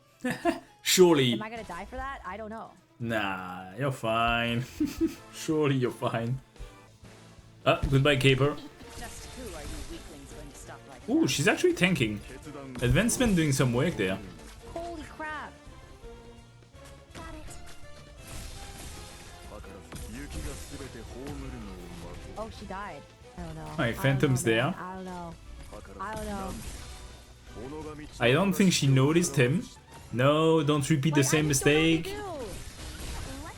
Speaker 1: Surely.
Speaker 2: Am I gonna die for that? I don't know.
Speaker 1: Nah, you're fine. Surely you're fine. Goodbye, Caper.
Speaker 3: Just who are you weaklings going to stop like
Speaker 1: Ooh, she's actually tanking. Advancement doing some work there.
Speaker 2: Holy crap.
Speaker 3: Got it.
Speaker 2: Oh, she died. I don't know.
Speaker 1: Alright, Phantom's there.
Speaker 2: I don't know.
Speaker 1: I don't think she noticed him. No, don't repeat the same mistake.
Speaker 3: What?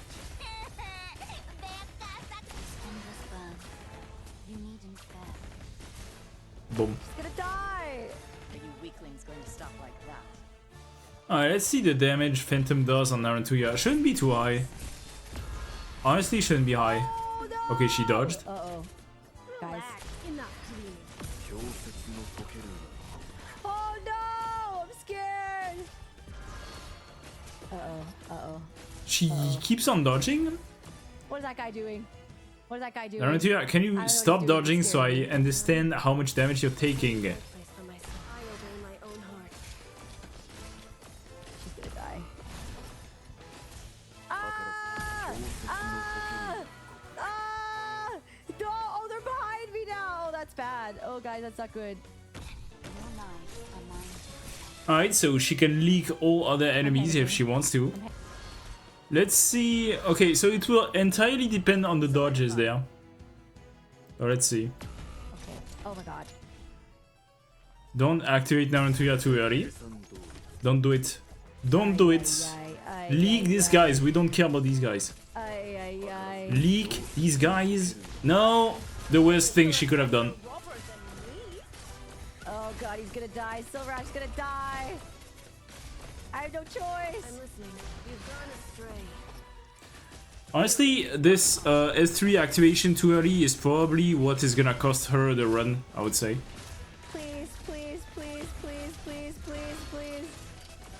Speaker 3: Endless burn. You needn't fear.
Speaker 1: Boom.
Speaker 2: She's gonna die.
Speaker 3: Are you weaklings going to stop like that?
Speaker 1: Alright, let's see the damage Phantom does on Narantuya. Shouldn't be too high. Honestly, shouldn't be high.
Speaker 2: Oh, no.
Speaker 1: Okay, she dodged.
Speaker 2: Uh-oh. Guys.
Speaker 4: Relax. Enough dreaming.
Speaker 2: Oh no! I'm scared! Uh-oh.
Speaker 1: She keeps on dodging.
Speaker 2: What is that guy doing?
Speaker 1: Narantuya, can you stop dodging so I understand how much damage you're taking?
Speaker 4: Place for myself. I obey my own heart.
Speaker 2: She's gonna die. Ah! No! Oh, they're behind me now! Oh, that's bad. Oh, guys, that's not good.
Speaker 3: Your lives are mine.
Speaker 1: Alright, so she can leak all other enemies if she wants to. Let's see. Okay, so it will entirely depend on the dodges there. So let's see.
Speaker 2: Okay. Oh my god.
Speaker 1: Don't activate Narantuya too early. Don't do it. Don't do it. Leak these guys. We don't care about these guys. Leak these guys. No. The worst thing she could have done.
Speaker 2: Oh god, he's gonna die. Silverash's gonna die. I have no choice.
Speaker 4: I'm listening. You've gone astray.
Speaker 1: Honestly, this S3 activation too early is probably what is gonna cost her the run, I would say.
Speaker 2: Please.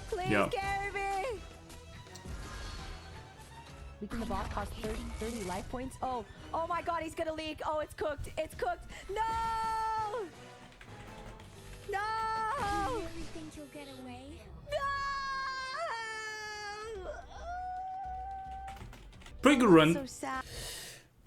Speaker 2: Please
Speaker 1: Yeah.
Speaker 2: carry me. Weaken the boss costs 30 life points. Oh my god, he's gonna leak. Oh, it's cooked. It's cooked. No! No!
Speaker 4: You really think you'll get away?
Speaker 2: No!
Speaker 1: Pretty good run.
Speaker 2: So sad.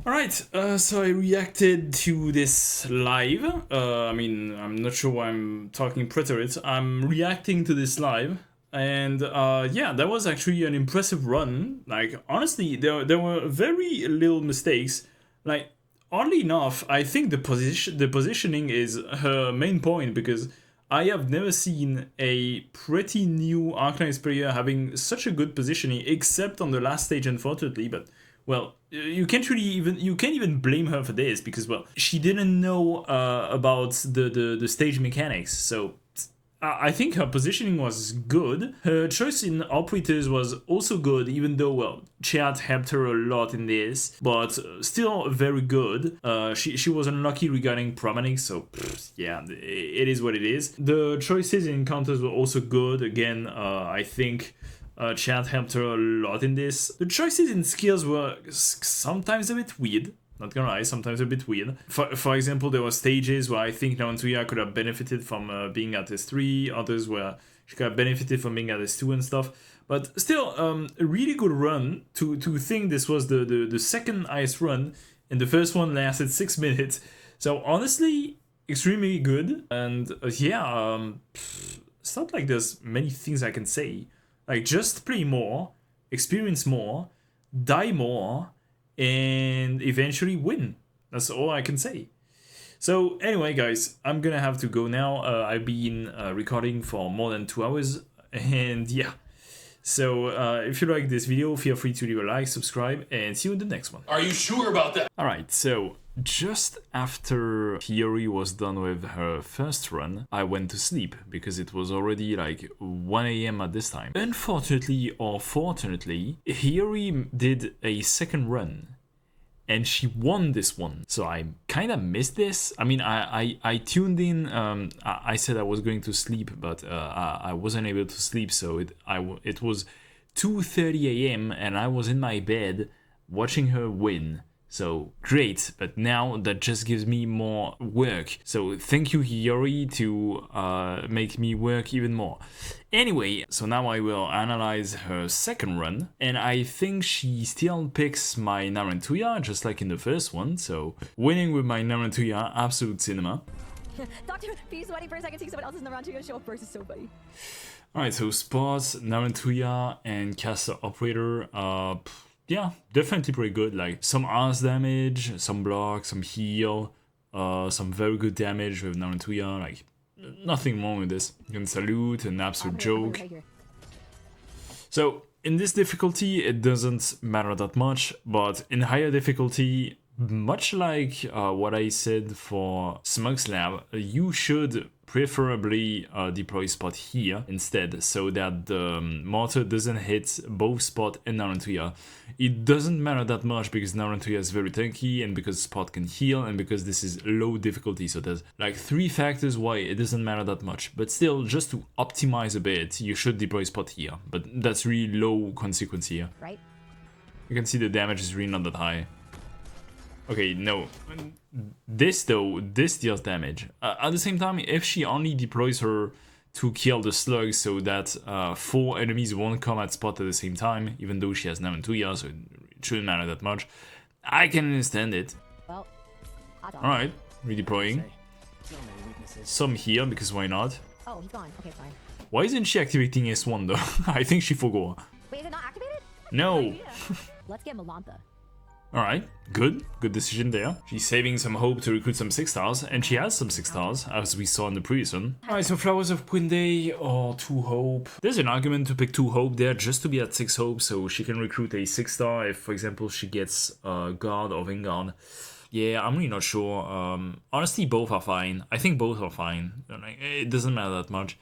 Speaker 1: Alright, so I reacted to this live. I mean, I'm not sure why I'm talking preterite. I'm reacting to this live. And yeah, that was actually an impressive run. Like, honestly, there were very little mistakes. Like, oddly enough, I think the positioning is her main point, because I have never seen a pretty new Arknights player having such a good positioning, except on the last stage, unfortunately. But well, you can't even blame her for this, because well, she didn't know about the stage mechanics. So I think her positioning was good. Her choice in operators was also good, even though, well, chat helped her a lot in this, but still very good. She was unlucky regarding Promanic, so yeah, it is what it is. The choices in encounters were also good. Again, I think chat helped her a lot in this. The choices in skills were sometimes a bit weird. Not gonna lie, sometimes a bit weird. For example, there were stages where I think naranJuya could have benefited from being at S3, others where she could have benefited from being at S2 and stuff. But still, a really good run. To think this was the second highest run, and the first one lasted 6 minutes. So honestly, extremely good. And yeah, it's not like there's many things I can say. Like, just play more, experience more, die more, and eventually win. That's all I can say. So anyway, guys, I'm gonna have to go now. I've been recording for more than 2 hours, and yeah. So if you like this video, feel free to leave a like, subscribe, and see you in the next one.
Speaker 5: Are you sure about that?
Speaker 1: Alright, so just after Hiyori was done with her first run, I went to sleep because it was already like 1 AM at this time. Unfortunately or fortunately, Hiyori did a second run and she won this one. So I kind of missed this. I mean, I tuned in, I said I was going to sleep, but I wasn't able to sleep, so it was 2:30 AM and I was in my bed watching her win. So great, but now that just gives me more work. So thank you, Hiyori, to make me work even more. Anyway, so now I will analyze her second run, and I think she still picks my naranJuya, just like in the first one. So winning with my naranJuya, absolute cinema.
Speaker 2: Doctor, be sweating for a second, see someone else's naranJuya show up first is so funny.
Speaker 1: Alright, so spots, naranJuya, and caster operator. Yeah, definitely pretty good. Like some arms damage, some block, some heal, some very good damage with naranJuya. Like nothing wrong with this. You can salute, an absolute joke. So in this difficulty, it doesn't matter that much, but in higher difficulty, much like what I said for Smug's Lab, you should preferably deploy Spot here instead, so that the mortar doesn't hit both Spot and naranJuya. It doesn't matter that much because naranJuya is very tanky, and because Spot can heal, and because this is low difficulty. So there's like 3 factors why it doesn't matter that much. But still, just to optimize a bit, you should deploy Spot here. But that's really low consequence here.
Speaker 2: Right?
Speaker 1: You can see the damage is really not that high. Okay, no. This though, this deals damage. At the same time, if she only deploys her to kill the slugs so that 4 enemies won't come at Spot at the same time, even though she has naranJuya, so it shouldn't matter that much, I can understand it.
Speaker 2: Well,
Speaker 1: alright, redeploying. Some here, because why not?
Speaker 2: Oh, he's gone. Okay, fine.
Speaker 1: Why isn't she activating S1 though? I think she forgot.
Speaker 2: Wait, is it not activated?
Speaker 1: No!
Speaker 2: Let's get Melantha.
Speaker 1: Alright, good decision there. She's saving some hope to recruit some 6 stars, and she has some 6 stars, as we saw in the previous one. Alright, so Flowers of Quinde or 2 hope. There's an argument to pick 2 hope there just to be at 6 hope, so she can recruit a 6 star if, for example, she gets Guard or Vanguard. Yeah, I'm really not sure. Honestly, both are fine. I think both are fine. It doesn't matter that much.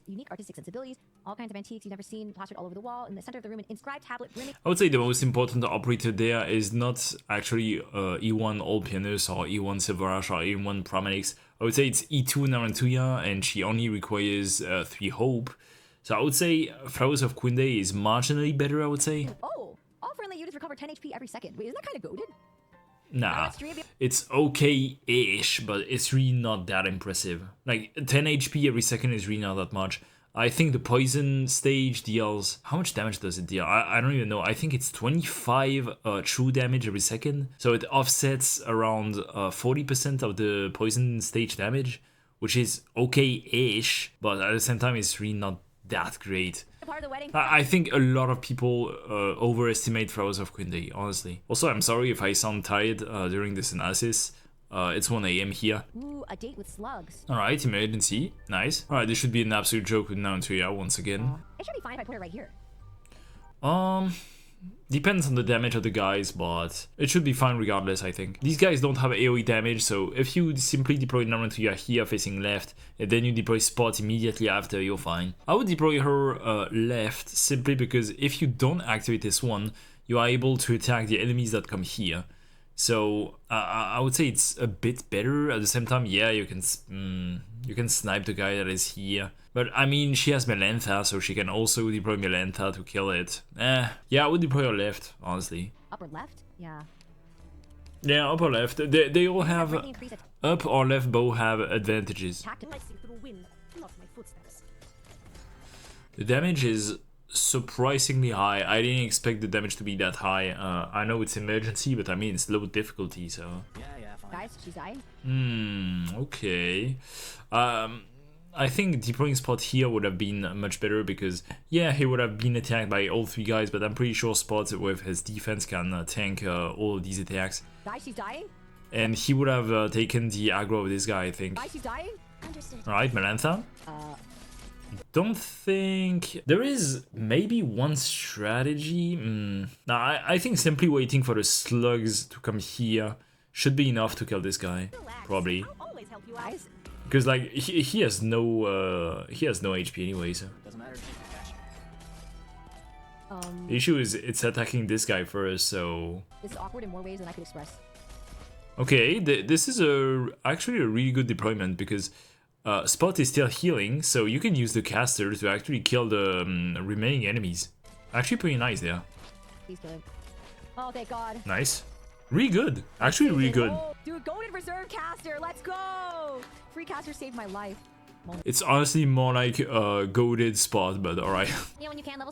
Speaker 2: Unique artistic sensibilities, all kinds of antiques you've never seen, plastered all over the wall. In the center of the room, an inscribed tablet brimming.
Speaker 1: I would say the most important operator there is not actually E1 Old Pianist or E1 Silverash or E1 Promanics. I would say it's E2 naranJuya, and she only requires 3 hope. So I would say Flowers of Quinde is marginally better, I would say.
Speaker 2: Oh, Deployment let units recover 10 HP every second. Wait, isn't that kind of goated?
Speaker 1: Nah, it's okay-ish, but it's really not that impressive. Like, 10 HP every second is really not that much. I think the poison stage deals... How much damage does it deal? I don't even know. I think it's 25 true damage every second. So it offsets around 40% of the poison stage damage, which is okay-ish, but at the same time, it's really not that great. I think a lot of people overestimate Flowers of Quinde, honestly. Also, I'm sorry if I sound tired during this analysis. It's 1 AM here.
Speaker 2: Ooh, a date with slugs.
Speaker 1: Alright, emergency. Nice. Alright, this should be an absolute joke with now 2 once again.
Speaker 2: It should be fine if I put it right here.
Speaker 1: Depends on the damage of the guys, but it should be fine regardless, I think. These guys don't have AoE damage, so if you simply deploy Naruto here facing left, and then you deploy Spot immediately after, you're fine. I would deploy her left, simply because if you don't activate this one, you are able to attack the enemies that come here. So I would say it's a bit better. At the same time, yeah, you can snipe the guy that is here. But I mean, she has Melantha, so she can also deploy Melantha to kill it. Yeah, I would deploy her left, honestly.
Speaker 2: Upper left? Yeah.
Speaker 1: Yeah, up or left. They all have up or left both have advantages. The damage is surprisingly high. I didn't expect the damage to be that high. I know it's emergency, but I mean it's low difficulty, so.
Speaker 2: Guys, she's dying.
Speaker 1: Okay. I think deploying Spot here would have been much better because, yeah, he would have been attacked by all 3 guys, but I'm pretty sure Spot with his defense can tank all of these attacks.
Speaker 2: Guys, she's dying.
Speaker 1: And he would have taken the aggro of this guy, I think.
Speaker 2: Guys, she's dying.
Speaker 1: Alright, Melantha. Don't think... There is maybe one strategy. Nah, I think simply waiting for the slugs to come here should be enough to kill this guy. Probably. Because like he has no HP anyway, so. The issue is it's attacking this guy first, so.
Speaker 2: This is awkward in more ways than I could express.
Speaker 1: Okay, this is actually a really good deployment because Spot is still healing, so you can use the caster to actually kill the remaining enemies. Actually, pretty nice there.
Speaker 2: Please kill him. Oh, thank God.
Speaker 1: Nice. Really good. Actually, really good.
Speaker 2: Oh, dude, golden reserve caster. Let's go. Free caster saved my life.
Speaker 1: It's honestly more like a goated Spot, but alright.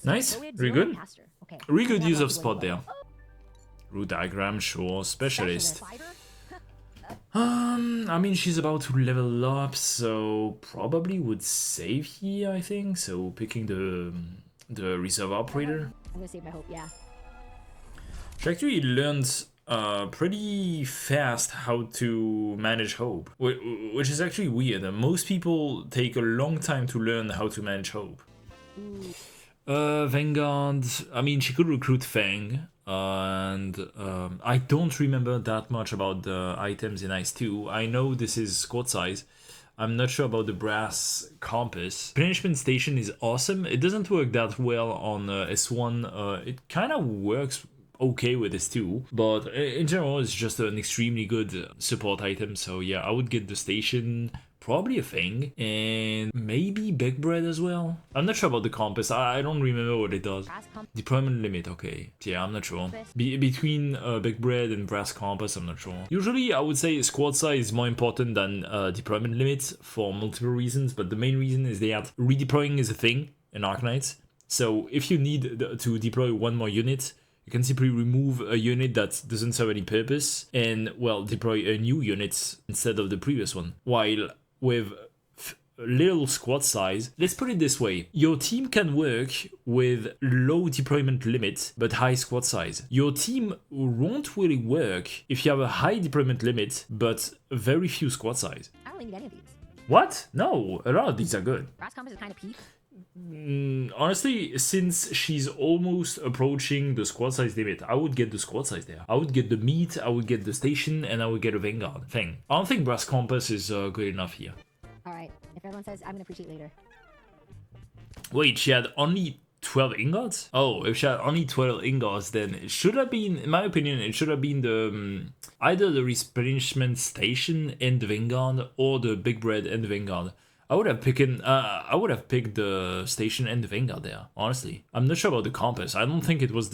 Speaker 1: Nice. Really good.
Speaker 2: Okay.
Speaker 1: Really good use of Spot there. Root diagram, sure. Specialist. I mean, she's about to level up, so probably would save here, I think. So picking the reserve operator.
Speaker 2: I'm gonna save my hope, yeah.
Speaker 1: She actually learned pretty fast how to manage hope, which is actually weird. Most people take a long time to learn how to manage hope. Vanguard, I mean, she could recruit Fang, and I don't remember that much about the items in IS2. I know this is squad size. I'm not sure about the brass compass. Punishment station is awesome. It doesn't work that well on S1. It kind of works okay with S2, but in general it's just an extremely good support item, so yeah, I would get the station, probably a thing, and maybe Big Bread as well. I'm not sure about the compass, I don't remember what it does. Deployment limit, okay, yeah, I'm not sure. Between Big Bread and Brass Compass, I'm not sure. Usually I would say squad size is more important than deployment limit for multiple reasons, but the main reason is that redeploying is a thing in Arknights, so if you need to deploy one more unit, you can simply remove a unit that doesn't serve any purpose and, well, deploy a new unit instead of the previous one. While with little squad size, let's put it this way, your team can work with low deployment limit but high squad size. Your team won't really work if you have a high deployment limit but very few squad size.
Speaker 2: I don't need any of these.
Speaker 1: What? No, a lot of these are good.
Speaker 2: Brass compass is kind of peak.
Speaker 1: Honestly, since she's almost approaching the squad size limit, I would get the squad size there. I would get the meat, I would get the station, and I would get a Vanguard thing. I don't think Brass Compass is good enough here.
Speaker 2: Alright, if everyone says, I'm gonna appreciate later.
Speaker 1: Wait, she had only 12 ingots? Oh, if she had only 12 ingots, then it should have been, in my opinion, it should have been the either the replenishment station and the Vanguard, or the Big Bread and the Vanguard. I would have picked the station and the Vanguard there. Honestly, I'm not sure about the compass. I don't think it was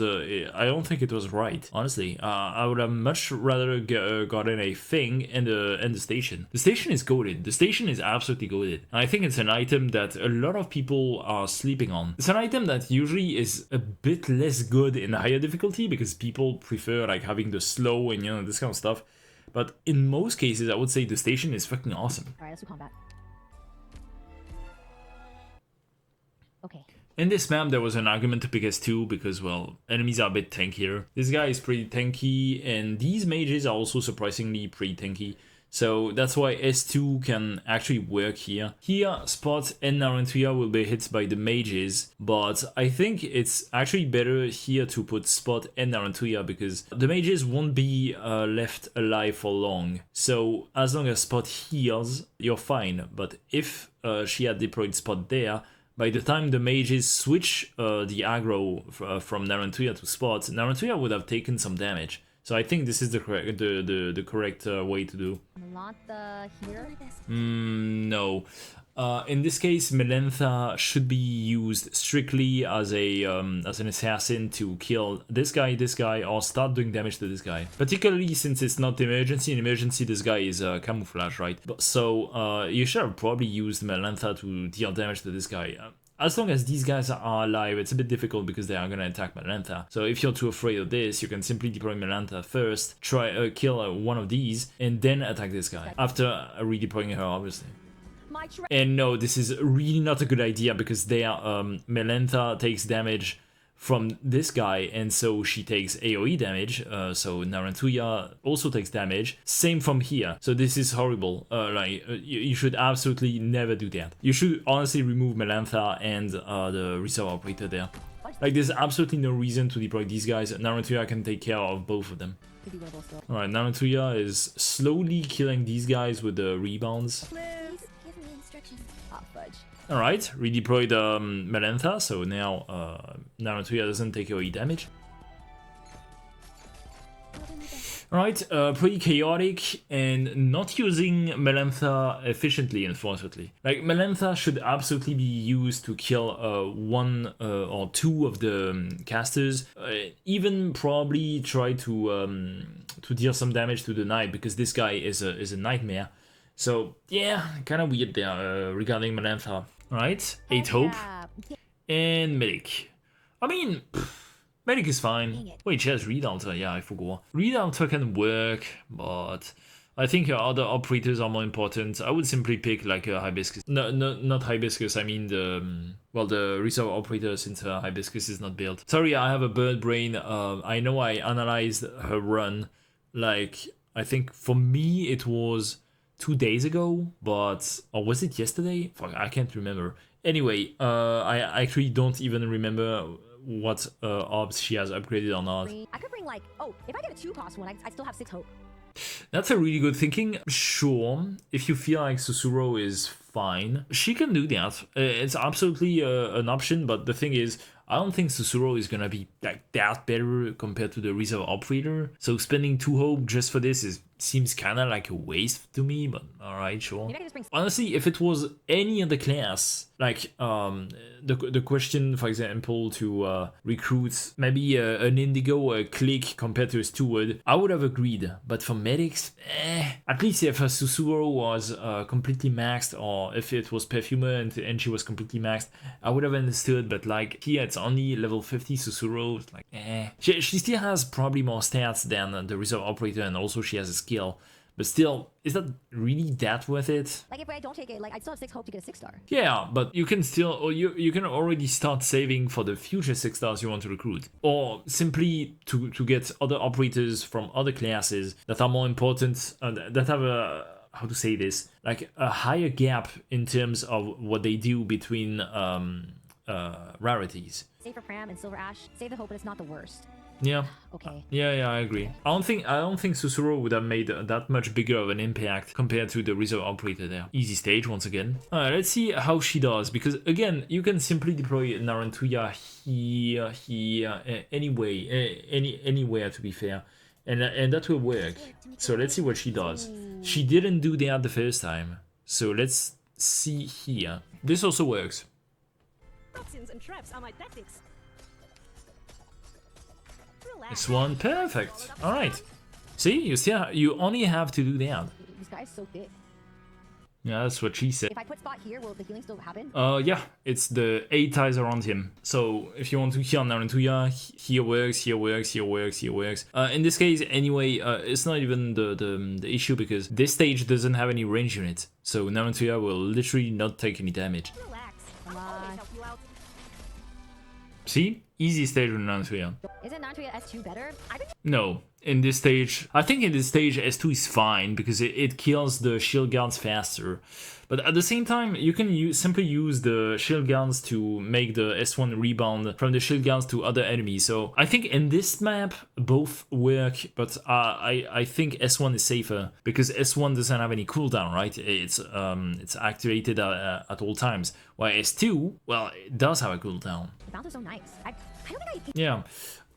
Speaker 1: right. Honestly, I would have much rather gotten a thing and the station. The station is goated. The station is absolutely goated. I think it's an item that a lot of people are sleeping on. It's an item that usually is a bit less good in higher difficulty because people prefer like having the slow and this kind of stuff. But in most cases, I would say the station is fucking awesome.
Speaker 2: All right, let's do combat. Okay.
Speaker 1: In this map, there was an argument to pick S2 because, well, enemies are a bit tankier. This guy is pretty tanky, and these mages are also surprisingly pretty tanky. So that's why S2 can actually work here. Here, Spot and Narantuya will be hit by the mages, but I think it's actually better here to put Spot and Narantuya because the mages won't be left alive for long. So as long as Spot heals, you're fine. But if she had deployed Spot there, by the time the mages switch the aggro from Narantuya to Spot, Narantuya would have taken some damage. So I think this is the correct way to do.
Speaker 2: Not the here?
Speaker 1: No. In this case, Melantha should be used strictly as an assassin to kill this guy, or start doing damage to this guy. Particularly since it's not emergency. In emergency, this guy is camouflage, right? So you should have probably used Melantha to deal damage to this guy. As long as these guys are alive, it's a bit difficult because they are gonna attack Melantha. So if you're too afraid of this, you can simply deploy Melantha first, try kill one of these, and then attack this guy. After redeploying her, obviously. And no, this is really not a good idea because Melantha takes damage from this guy, and so she takes AoE damage, so Narantuya also takes damage, same from here, so this is horrible. You should absolutely never do that. You should honestly remove Melantha and the reserve operator there. Like, there's absolutely no reason to deploy these guys. Narantuya can take care of both of them. Alright, Narantuya is slowly killing these guys with the rebounds. Alright, redeployed Melantha, so now Narantuya doesn't take AoE damage. Alright, pretty chaotic and not using Melantha efficiently, unfortunately. Like, Melantha should absolutely be used to kill one or two of the casters. Even probably try to deal some damage to the knight, because this guy is a nightmare. So yeah, kind of weird there regarding Melantha. Alright, 8 hope and medic. I mean, medic is fine. Wait, she has readout. Yeah, I forgot. Readout can work, but I think other operators are more important. I would simply pick like a hibiscus. No, not hibiscus. I mean the reserve operator, since hibiscus is not built. Sorry, I have a bird brain. I know I analyzed her run. Like, I think for me it was 2 days ago, but or was it yesterday? Fuck, I can't remember. Anyway, I actually don't even remember what orbs she has upgraded or not.
Speaker 2: I could bring like, oh, if I get a 2-cost one, I still have 6 hope.
Speaker 1: That's a really good thinking. Sure, if you feel like Susuro is fine, she can do that. It's absolutely an option, but the thing is, I don't think Susuro is gonna be like that better compared to the reserve operator. So spending 2 hope just for this seems kind of like a waste to me, but alright, sure. Honestly, if it was any other class, like the question, for example, to recruit maybe an Indigo or a Click compared to a Steward, I would have agreed. But for medics, at least if a Susuro was completely maxed, or if it was Perfumer and she was completely maxed, I would have understood. But like here, it's only level 50 Susuro. It's like, She still has probably more stats than the reserve operator, and also she has a skill. But still, is that really that worth it?
Speaker 2: Like, if I don't take it, like, I still have 6 hope to get a 6-star.
Speaker 1: Yeah, but you can still, or you can already start saving for the future 6-stars you want to recruit. Or simply to get other operators from other classes that are more important, that have a, how to say this, like a higher gap in terms of what they do between rarities.
Speaker 2: Save for Pram and Silver Ash. Save the hope, but it's not the worst.
Speaker 1: Yeah.
Speaker 2: Okay.
Speaker 1: Yeah, I agree. I don't think Susuro would have made that much bigger of an impact compared to the reserve operator there. Easy stage once again. Alright, let's see how she does, because again, you can simply deploy Narantuya here, anywhere to be fair, and that will work. So let's see what she does. She didn't do that the first time, so let's see here. This also works.
Speaker 5: Toxins and traps are my tactics.
Speaker 1: This one, perfect. All right. See, you only have to do that.
Speaker 2: This guy's so thick.
Speaker 1: Yeah, that's what she said.
Speaker 2: If I put spot here, will the healing still happen?
Speaker 1: Yeah, it's the 8 ties around him. So if you want to heal Narantuya, here works, here works, here works, here works. In this case, anyway, it's not even the issue because this stage doesn't have any range unit. So Narantuya will literally not take any damage.
Speaker 5: Relax.
Speaker 2: Come
Speaker 5: I'll always
Speaker 2: on.
Speaker 5: help you out.
Speaker 1: See? Easy stage with Narantuya.
Speaker 2: Isn't Nantuya S2 better? I think
Speaker 1: No, in this stage, I think in this stage S2 is fine because it kills the shield guards faster. But at the same time, you can simply use the shield guards to make the S1 rebound from the shield guards to other enemies. So I think in this map, both work, but I think S1 is safer because S1 doesn't have any cooldown, right? It's activated at all times. While S2, well, it does have a cooldown.
Speaker 2: the bounce is so nice. I don't think I...
Speaker 1: Yeah.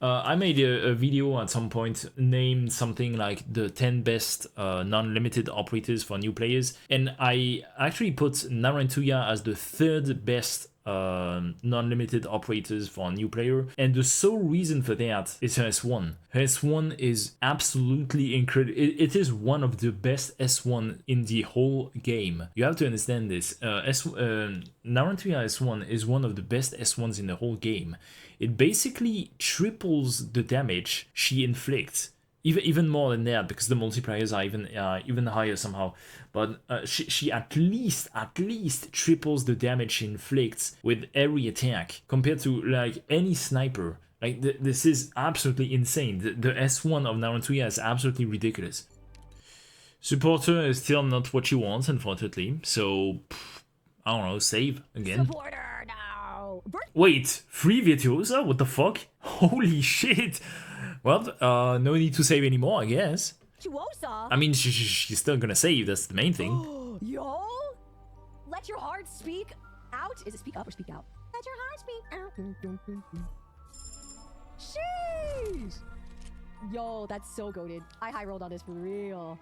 Speaker 1: I made a video at some point named something like the 10 best non-limited operators for new players, and I actually put Narantuya as the 3rd best non-limited operators for a new player, and the sole reason for that is her S1. Her S1 is absolutely incredible. It is one of the best S1 in the whole game. You have to understand this. Narantuya S1 is one of the best S1s in the whole game. It basically triples the damage she inflicts. Even more than that, because the multipliers are even higher somehow. But she at least triples the damage she inflicts with every attack compared to like any sniper. Like this is absolutely insane. The S1 of Narantuya is absolutely ridiculous. Supporter is still not what you want, unfortunately. So I don't know, save again.
Speaker 2: Supporter now!
Speaker 1: Wait, 3 Virtuosa? What the fuck? Holy shit! Well, no need to save anymore, I guess.
Speaker 2: Virtuosa?
Speaker 1: I mean, she's still gonna save, that's the main thing.
Speaker 2: Yo! Let your heart speak out? Is it speak up or speak out? Let your heart speak out. Sheesh! Yo, that's so goated. I high rolled on this for real.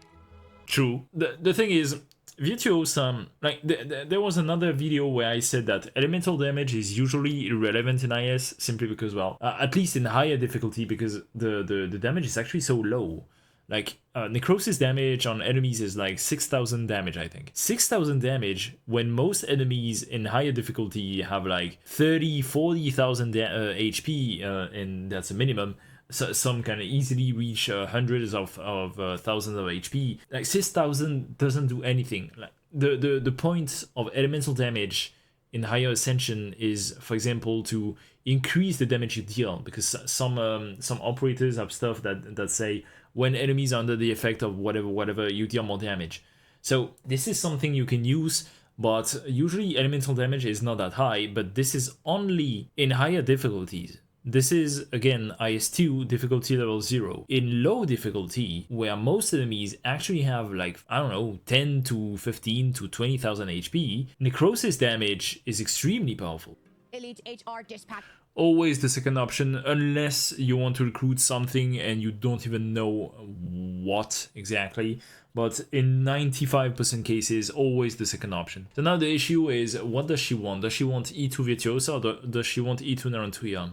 Speaker 1: True. The thing is, Virtuosa, like, there was another video where I said that elemental damage is usually irrelevant in IS, simply because, well, at least in higher difficulty, because the damage is actually so low. Like, necrosis damage on enemies is like 6,000 damage, I think. 6,000 damage when most enemies in higher difficulty have like 40,000 HP, and that's a minimum. So some can easily reach hundreds of thousands of HP. Like 6,000 doesn't do anything. Like the point of elemental damage in higher ascension is, for example, to increase the damage you deal, because some operators have stuff that say when enemies are under the effect of whatever you deal more damage. So this is something you can use, but usually elemental damage is not that high, but this is only in higher difficulties. This is, again, IS2 difficulty level 0. In low difficulty, where most enemies actually have like, I don't know, 10 to 15 to 20,000 HP, necrosis damage is extremely powerful.
Speaker 2: Elite HR dispatch.
Speaker 1: Always the second option, unless you want to recruit something and you don't even know what exactly. But in 95% cases, always the second option. So now the issue is, what does she want? Does she want E2 Virtuosa or does she want E2 Narantuya?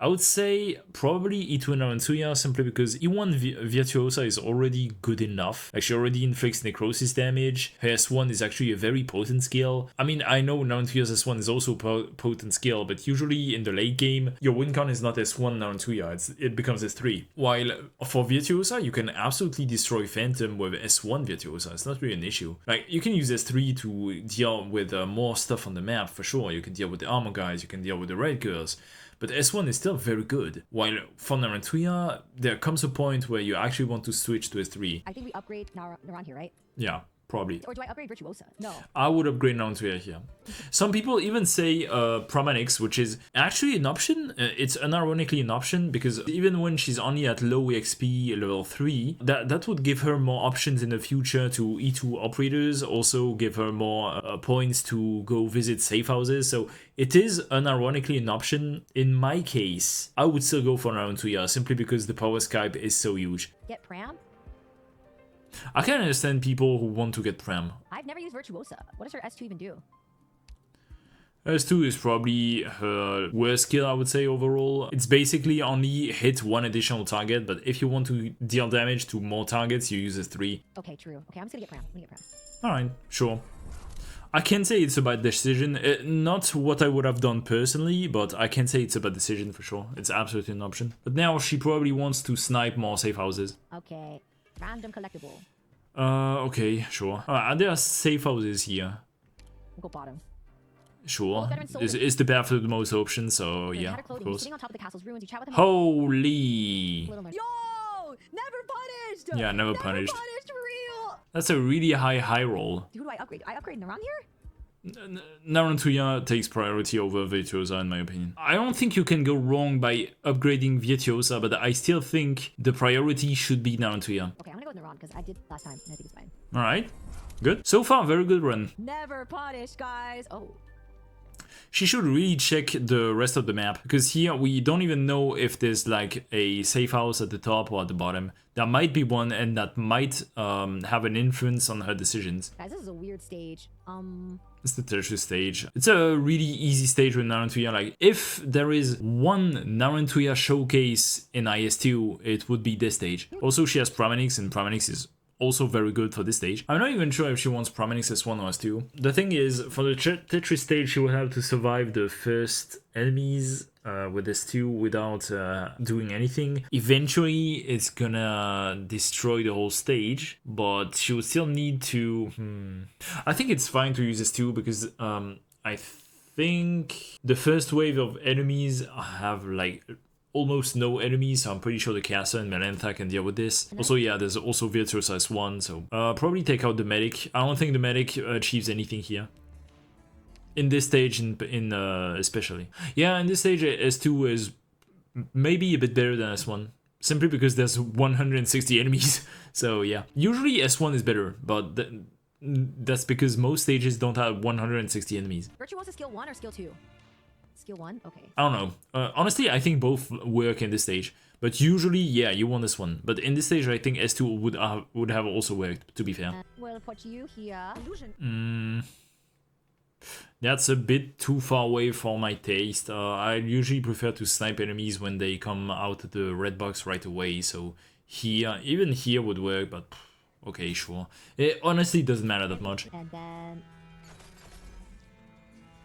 Speaker 1: I would say probably E2 Narantuya, simply because E1 Virtuosa is already good enough. Like, she already inflicts necrosis damage. Her S1 is actually a very potent skill. I mean, I know Narantuya's S1 is also a potent skill, but usually in the late game, your win con is not S1 Narantuya, it becomes S3. While for Virtuosa, you can absolutely destroy Phantom with S1 Virtuosa. It's not really an issue. Like, you can use S3 to deal with more stuff on the map, for sure. You can deal with the armor guys, you can deal with the red girls. But S1 is still very good. While for Narantuya, there comes a point where you actually want to switch to S3.
Speaker 2: I think we upgrade Naran here, right?
Speaker 1: Yeah, probably.
Speaker 2: Or do I upgrade Virtuosa? No.
Speaker 1: I would upgrade Narantuya here. Some people even say Pramanix, which is actually an option. It's unironically an option, because even when she's only at low XP level 3, that would give her more options in the future to E2 operators, also give her more points to go visit safe houses. So it is unironically an option. In my case, I would still go for Narantuya, simply because the power Skype is so huge.
Speaker 2: Get Pram?
Speaker 1: I can understand people who want to get Pram.
Speaker 2: I've never used Virtuosa. What does her S2 even do?
Speaker 1: S2 is probably her worst skill, I would say, overall. It's basically only hit one additional target, but if you want to deal damage to more targets, you use S3.
Speaker 2: Okay, true. Okay, I'm just gonna get Pram.
Speaker 1: Alright, sure. I can say it's a bad decision. Not what I would have done personally, but I can say it's a bad decision for sure. It's absolutely an option. But now she probably wants to snipe more safe houses.
Speaker 2: Okay, random collectible.
Speaker 1: Okay, sure. Are there safe houses here?
Speaker 2: We'll go bottom.
Speaker 1: Sure. Is the path with the most options, so yeah, of course.
Speaker 2: Sitting on top of the castle's ruins, you chat with him.
Speaker 1: Holy!
Speaker 2: Yo! Never punished!
Speaker 1: Yeah, never punished.
Speaker 2: Punished for real!
Speaker 1: That's a really high roll.
Speaker 2: Who do I upgrade? I upgrade Naran here?
Speaker 1: Narantuya takes priority over Virtuosa in my opinion. I don't think you can go wrong by upgrading Virtuosa, but I still think the priority should be Narantuya.
Speaker 2: Okay, I'm gonna go with Naran because I did last time and I think it's fine.
Speaker 1: Alright, good. So far, very good run.
Speaker 2: Never punished, guys! Oh.
Speaker 1: She should really check the rest of the map, because here we don't even know if there's like a safe house at the top or at the bottom. There might be one, and that might have an influence on her decisions.
Speaker 2: Guys, this is a weird stage.
Speaker 1: It's the tertiary stage. It's a really easy stage with Narantuya. Like, if there is one Narantuya showcase in IS2, it would be this stage. Also, she has Pramanix, and Pramanix is also very good for this stage. I'm not even sure if she wants Pramanix S1 or S2. The thing is, for the Tetris stage, she will have to survive the first enemies with S2 without doing anything. Eventually, it's gonna destroy the whole stage, but she will still need to... I think it's fine to use S2 because I think the first wave of enemies have like almost no enemies, so I'm pretty sure the caster and Melantha can deal with this. Also, yeah, there's also Virtuosa S1, so probably take out the medic. I don't think the medic achieves anything here. In this stage, especially. Yeah, in this stage, S2 is maybe a bit better than S1. Simply because there's 160 enemies. So, yeah. Usually S1 is better, but that's because most stages don't have 160 enemies.
Speaker 2: Virtuosa skill 1 or skill 2? Skill 1? Okay.
Speaker 1: I don't know. Honestly, I think both work in this stage. But usually, yeah, you want this one. But in this stage, I think S2 would have also worked, to be fair.
Speaker 2: We'll put you here.
Speaker 1: That's a bit too far away for my taste. I usually prefer to snipe enemies when they come out of the red box right away. So here, even here would work, but okay, sure. It honestly doesn't matter that much.
Speaker 2: And then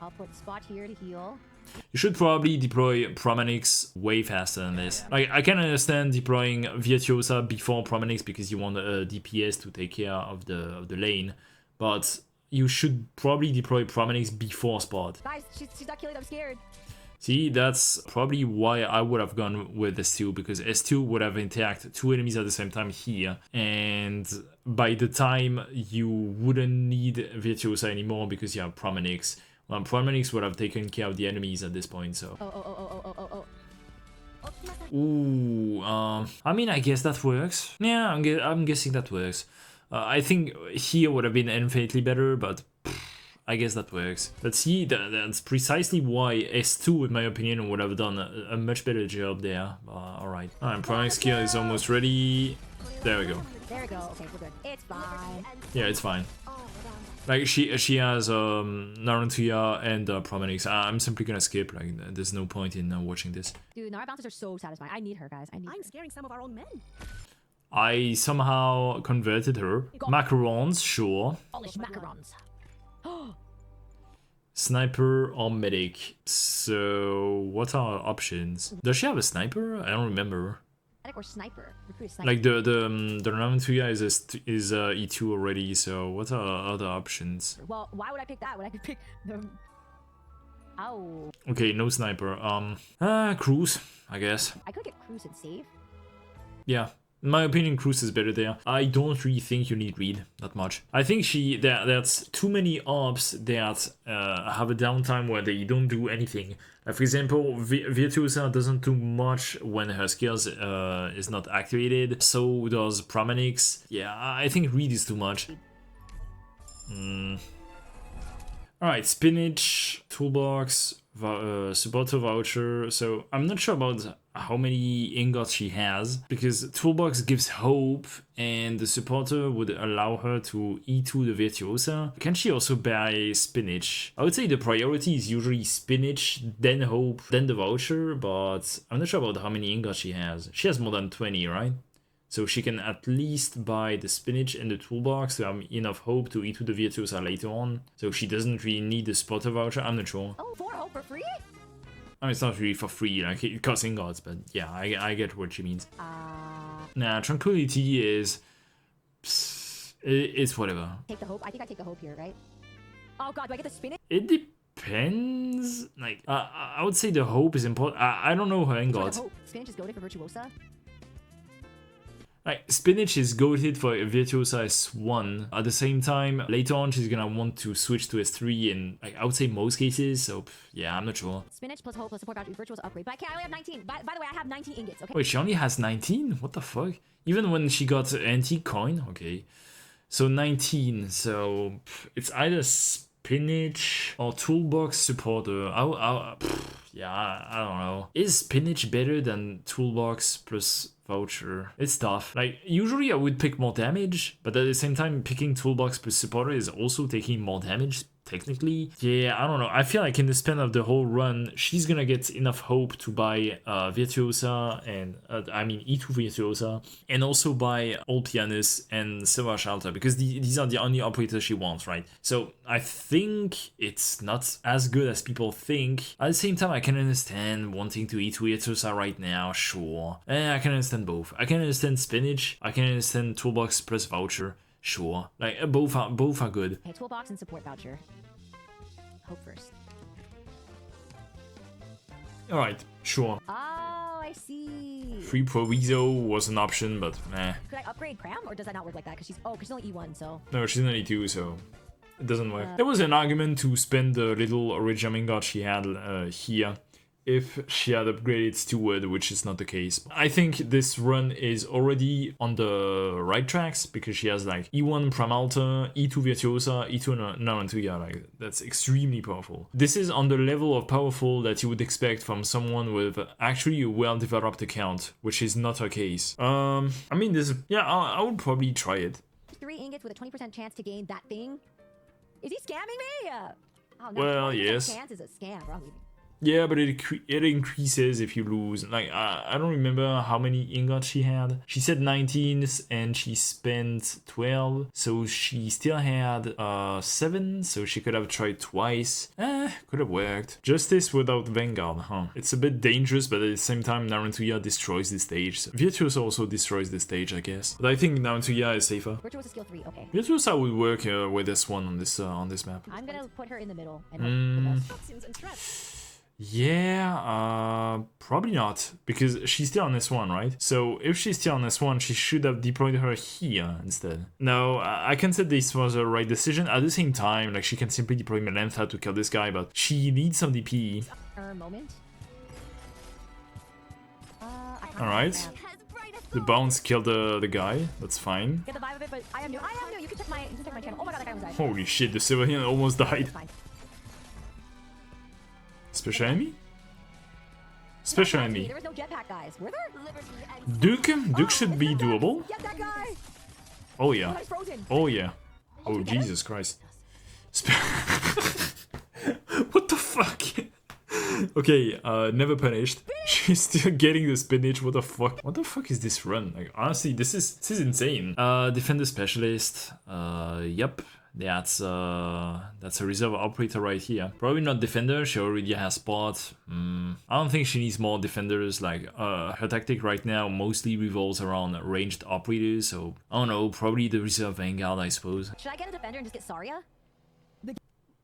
Speaker 2: I'll put Spot here to heal.
Speaker 1: You should probably deploy Pramanix way faster than this. Like, I can understand deploying Virtuosa before Pramanix because you want a DPS to take care of the lane, but you should probably deploy Pramanix before Spot.
Speaker 2: Guys, she's not killing, I'm scared.
Speaker 1: See, that's probably why I would have gone with S2, because S2 would have attacked two enemies at the same time here, and by the time you wouldn't need Virtuosa anymore because you have Pramanix. Well, Pramanix would have taken care of the enemies at this point, so... Ooh, I mean, I guess that works. Yeah, I'm guessing that works. I think here would have been infinitely better, but I guess that works. But see, that's precisely why S2, in my opinion, would have done a much better job there. Alright. Alright, Pramanix gear is almost ready. There we go.
Speaker 2: There we go. Okay, we're good. It's fine.
Speaker 1: Yeah, it's fine. Like, she has Narantuya and Pramanix. I'm simply gonna skip. Like, there's no point in watching this.
Speaker 2: Dude, Nara bounces are so satisfying. I need her, guys. I need
Speaker 5: I'm
Speaker 2: her.
Speaker 5: scaring some of our own men.
Speaker 1: I somehow converted her. Macarons, sure.
Speaker 2: Polish macarons.
Speaker 1: Sniper or medic. So, what are our options? Does she have a sniper? I don't remember.
Speaker 2: Medic or sniper? Recruit a sniper.
Speaker 1: Like the Narantuya is E2 already. So, what are other options?
Speaker 2: Well, why would I pick that when I could pick the... Ow.
Speaker 1: Okay, no sniper. Cruise, I guess.
Speaker 2: I could get Cruise and save.
Speaker 1: Yeah. In my opinion, Cruise is better there. I don't really think you need Reed that much. I think that's too many ops that have a downtime where they don't do anything. Like, for example, Virtuosa doesn't do much when her skills is not activated. So does Pramanix. Yeah, I think Reed is too much. Alright, Spinach, Toolbox, Supporter Voucher. So I'm not sure about how many ingots she has, because Toolbox gives hope and the supporter would allow her to E2 the Virtuosa. Can she also buy spinach? I would say the priority is usually spinach, then hope, then the voucher, but I'm not sure about how many ingots she has. She has more than 20, right? So she can at least buy the spinach and the toolbox to have enough hope to E2 the Virtuosa later on. So she doesn't really need the spotter voucher, I'm not sure.
Speaker 2: Oh, 4 hope for free?
Speaker 1: I mean, it's not really for free, like, it costs ingots, but yeah, I get what she means. Nah, Tranquility is... it's whatever.
Speaker 2: Take the hope? I think I take the hope here, right? Oh god, do I get the spinach?
Speaker 1: It depends. Like, I would say the hope is important. I don't know her ingots.
Speaker 2: Spinach is goated for Virtuosa?
Speaker 1: Like, spinach is goated for Virtuosa S1. At the same time, later on, she's gonna want to switch to S3 in, like, I would say most cases, so yeah, I'm not sure.
Speaker 2: Spinach plus hope plus support voucher, Virtuosa upgrade. But I only have 19. By the way, I have 19 ingots, okay?
Speaker 1: Wait, she only has 19? What the fuck? Even when she got antique coin? Okay. So 19, so it's either spinach or toolbox supporter. Yeah, I don't know. Is spinach better than toolbox plus voucher? It's tough. Like, usually I would pick more damage, but at the same time, picking toolbox plus supporter is also taking more damage, technically. Yeah, I don't know. I feel like in the span of the whole run, she's gonna get enough hope to buy Virtuosa and, I mean, E2 Virtuosa, and also buy All Pianist and Silver Shelter, because these are the only operators she wants, right? So I think it's not as good as people think. At the same time, I can understand wanting to E2 Virtuosa right now, sure. I can understand both. I can understand spinach, I can understand toolbox plus voucher. Sure, like both are good.
Speaker 2: Okay, toolbox and support voucher. Hope first.
Speaker 1: All right, sure.
Speaker 2: Oh, I see.
Speaker 1: Free Proviso was an option, but meh.
Speaker 2: Could I upgrade Cram, or does that not work like that? Because she's only E1, so.
Speaker 1: No, she's only 2, so it doesn't work. There was an argument to spend the little original ingot she had here if she had upgraded Steward, which is not the case. I think this run is already on the right tracks, because she has like E1 Prime Alta, E2 Virtuosa, E2 Narantuya, like that's extremely powerful. This is on the level of powerful that you would expect from someone with actually a well-developed account, which is not her case. I mean, this, yeah, I would probably try it.
Speaker 2: 3 ingots with a 20% chance to gain that thing? Is he scamming me? Oh, no,
Speaker 1: well, yes.
Speaker 2: Chance is a scam, bro.
Speaker 1: Yeah, but it increases if you lose. Like, I don't remember how many ingots she had. She said 19 and she spent 12. So she still had 7. So she could have tried twice. Could have worked. Justice without Vanguard, huh? It's a bit dangerous, but at the same time, Narantuya destroys the stage. Virtuosa also destroys the stage, I guess. But I think Narantuya is safer.
Speaker 2: Virtuosa skill 3, okay.
Speaker 1: Virtuosa would work with this one on this map.
Speaker 2: I'm gonna put her in the middle and hope the best.
Speaker 5: Toxins and traps.
Speaker 1: Yeah, probably not, because she's still on S1, right? So if she's still on S1, she should have deployed her here instead. No, I can say this was a right decision. At the same time, like, she can simply deploy Melantha to kill this guy, but she needs some DP.
Speaker 2: Moment.
Speaker 1: Alright. The bounce killed the guy, that's fine.
Speaker 2: Get the vibe of it, but I am new. You can check my channel. Oh my god, that guy was dead.
Speaker 1: Holy shit, the civilian almost died. Special enemy? Special enemy.
Speaker 2: There was no jetpack, guys. Were there?
Speaker 1: Duke should be doable.
Speaker 2: Get that guy!
Speaker 1: Oh yeah.
Speaker 2: He's frozen.
Speaker 1: Oh yeah. Oh Jesus Christ. What the fuck? Okay, never punished. She's still getting the spinach. What the fuck? What the fuck is this run? Like, honestly, this is insane. Defender specialist. Yep. That's a reserve operator right here. Probably not defender, she already has spot. I don't think she needs more defenders. Like, her tactic right now mostly revolves around ranged operators, so I don't know, probably the reserve vanguard, I suppose.
Speaker 2: Should I get a defender and just get Saria?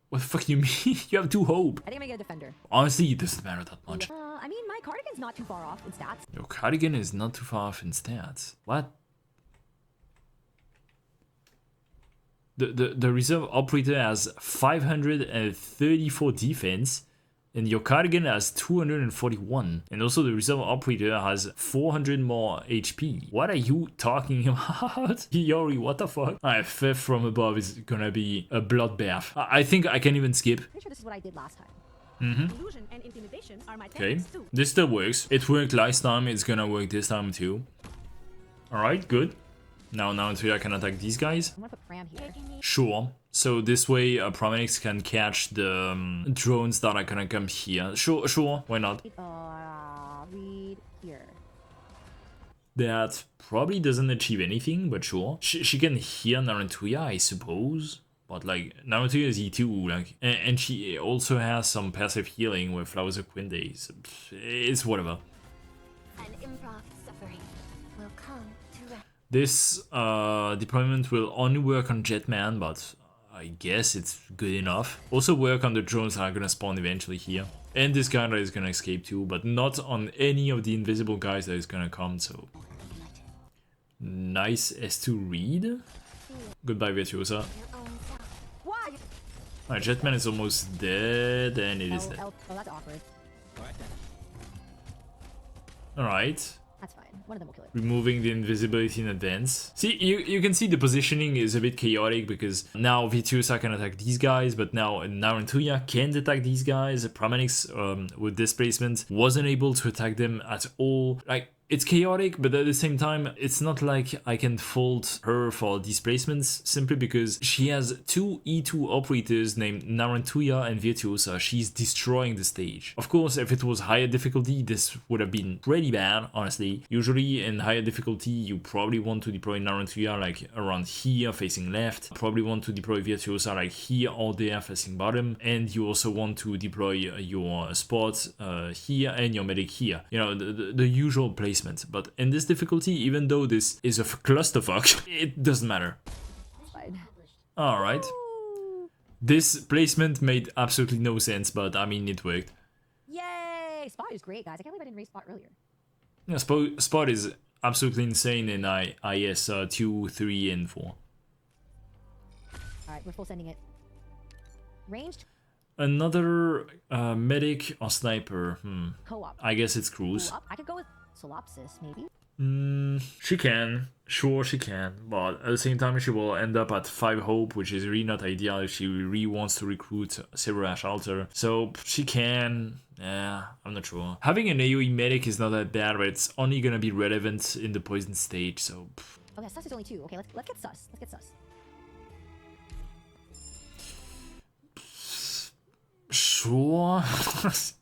Speaker 1: What the fuck do you mean? You have 2 hope.
Speaker 2: I think I'm gonna get a defender.
Speaker 1: Honestly, it doesn't matter that much.
Speaker 2: I mean, my cardigan's not too far off in stats.
Speaker 1: Your cardigan is not too far off in stats. What? The reserve operator has 534 defense, and your cardigan has 241. And also the reserve operator has 400 more HP. What are you talking about? Yori, what the fuck? Alright, fifth from above is gonna be a bloodbath. I think I can even skip.
Speaker 2: Pretty sure this is what I did last time.
Speaker 5: Illusion and intimidation are my
Speaker 1: Okay,
Speaker 5: tactics too.
Speaker 1: this still works. It worked last time, it's gonna work this time too. Alright, good. Now I can attack these guys.
Speaker 2: I'm gonna put Pram here.
Speaker 1: Sure. So this way, Promenix can catch the drones that are gonna come here. Sure, why not?
Speaker 2: Read here.
Speaker 1: That probably doesn't achieve anything, but sure. She can hear Narantuya, I suppose. But like, Narantuya is E2, like, and she also has some passive healing with Flowers of Quinde. So it's whatever.
Speaker 4: An improv suffering will come to rest.
Speaker 1: This deployment will only work on Jetman, but I guess it's good enough. Also work on the drones that are gonna spawn eventually here. And this guy that is gonna escape too, but not on any of the invisible guys that is gonna come, so... Nice S2 read. Goodbye, Virtuosa.
Speaker 4: Your own self.
Speaker 2: What?
Speaker 1: Alright, Jetman is almost dead, and it is dead.
Speaker 2: Oh, that's awkward.
Speaker 1: Alright.
Speaker 2: That's fine. One of them will kill it.
Speaker 1: Removing the invisibility in advance. See, you can see the positioning is a bit chaotic because now Virtuosa can attack these guys, but now Narantuya can't attack these guys. Promenix with displacement wasn't able to attack them at all. Like, it's chaotic, but at the same time, it's not like I can fault her for displacements simply because she has two E2 operators named Narantuya and Virtuosa. She's destroying the stage. Of course, if it was higher difficulty, this would have been pretty bad, honestly. Usually in higher difficulty, you probably want to deploy Narantuya like around here facing left. Probably want to deploy Virtuosa like here or there facing bottom. And you also want to deploy your spot here and your medic here. You know, the usual placement. But in this difficulty, even though this is a clusterfuck, it doesn't matter.
Speaker 2: Fine.
Speaker 1: Alright. This placement made absolutely no sense, but I mean, it worked.
Speaker 2: Yay! Spot is great, guys. I can't believe I didn't raise Spot earlier.
Speaker 1: Yeah, Spot is absolutely insane in IS 2, 3, and 4.
Speaker 2: Alright, we're full sending it. Ranged?
Speaker 1: Another medic or sniper.
Speaker 2: Co-op.
Speaker 1: I guess it's Cruz.
Speaker 2: Co-op? I could go with Solopsis, maybe?
Speaker 1: She can. Sure, she can. But at the same time, she will end up at 5 hope, which is really not ideal if she really wants to recruit Silver Ash Altar. So she can. Yeah, I'm not sure. Having an AoE medic is not that bad, but it's only gonna be relevant in the poison stage, so...
Speaker 2: Okay, sus is only 2. Okay, let's get sus. Let's get sus.
Speaker 1: Sure.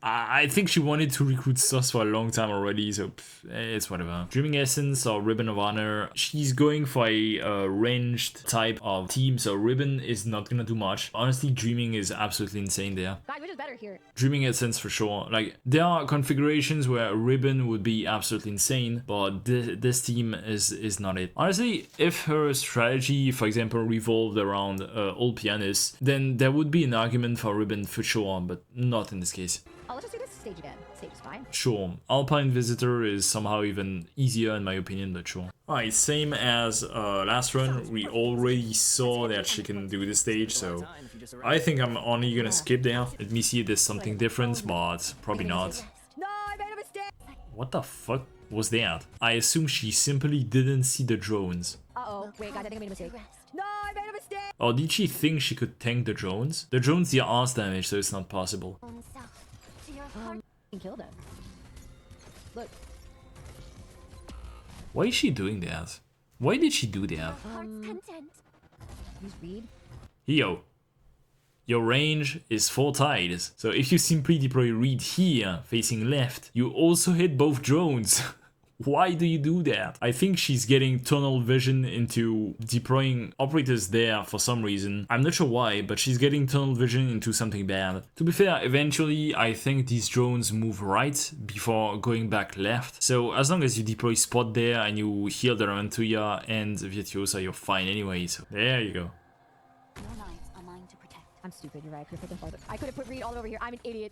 Speaker 1: I think she wanted to recruit Sus for a long time already, so it's whatever. Dreaming Essence or Ribbon of Honor. She's going for a ranged type of team, so Ribbon is not gonna do much. Honestly, Dreaming is absolutely insane there.
Speaker 2: God, we're just better here.
Speaker 1: Dreaming Essence for sure. Like, there are configurations where Ribbon would be absolutely insane, but this team is not it. Honestly, if her strategy, for example, revolved around all pianists, then there would be an argument for Ribbon for sure, but not in this case.
Speaker 2: Oh, let's just do this stage again. Stage is fine.
Speaker 1: Sure, Alpine Visitor is somehow even easier in my opinion, but sure. Alright, same as last run, we already saw that she can do this stage, so I think I'm only gonna skip there. Let me see if there's something different, but probably not.
Speaker 2: No, I made a mistake!
Speaker 1: What the fuck was that? I assume she simply didn't see the drones.
Speaker 2: Uh-oh. Wait, guys, I think I made a mistake. No, I made a mistake!
Speaker 1: Or did she think she could tank the drones? The drones deal arse damage, so it's not possible.
Speaker 4: Own self. To your heart.
Speaker 2: You can kill them. Look.
Speaker 1: Why is she doing that? Why did she do that?
Speaker 4: Heart's content.
Speaker 2: Use read.
Speaker 1: Yo. Your range is 4 tiles, so if you simply deploy Reed here, facing left, you also hit both drones. Why do you do that? I think she's getting tunnel vision into deploying operators there for some reason. I'm not sure why, but she's getting tunnel vision into something bad. To be fair, eventually I think these drones move right before going back left. So as long as you deploy Spot there and you heal the Ramantuya and Virtuosa, you're fine anyway. So there you go.
Speaker 4: Your lives are mine to protect.
Speaker 2: I'm stupid, you're right. I could have put read all over here. I'm an idiot.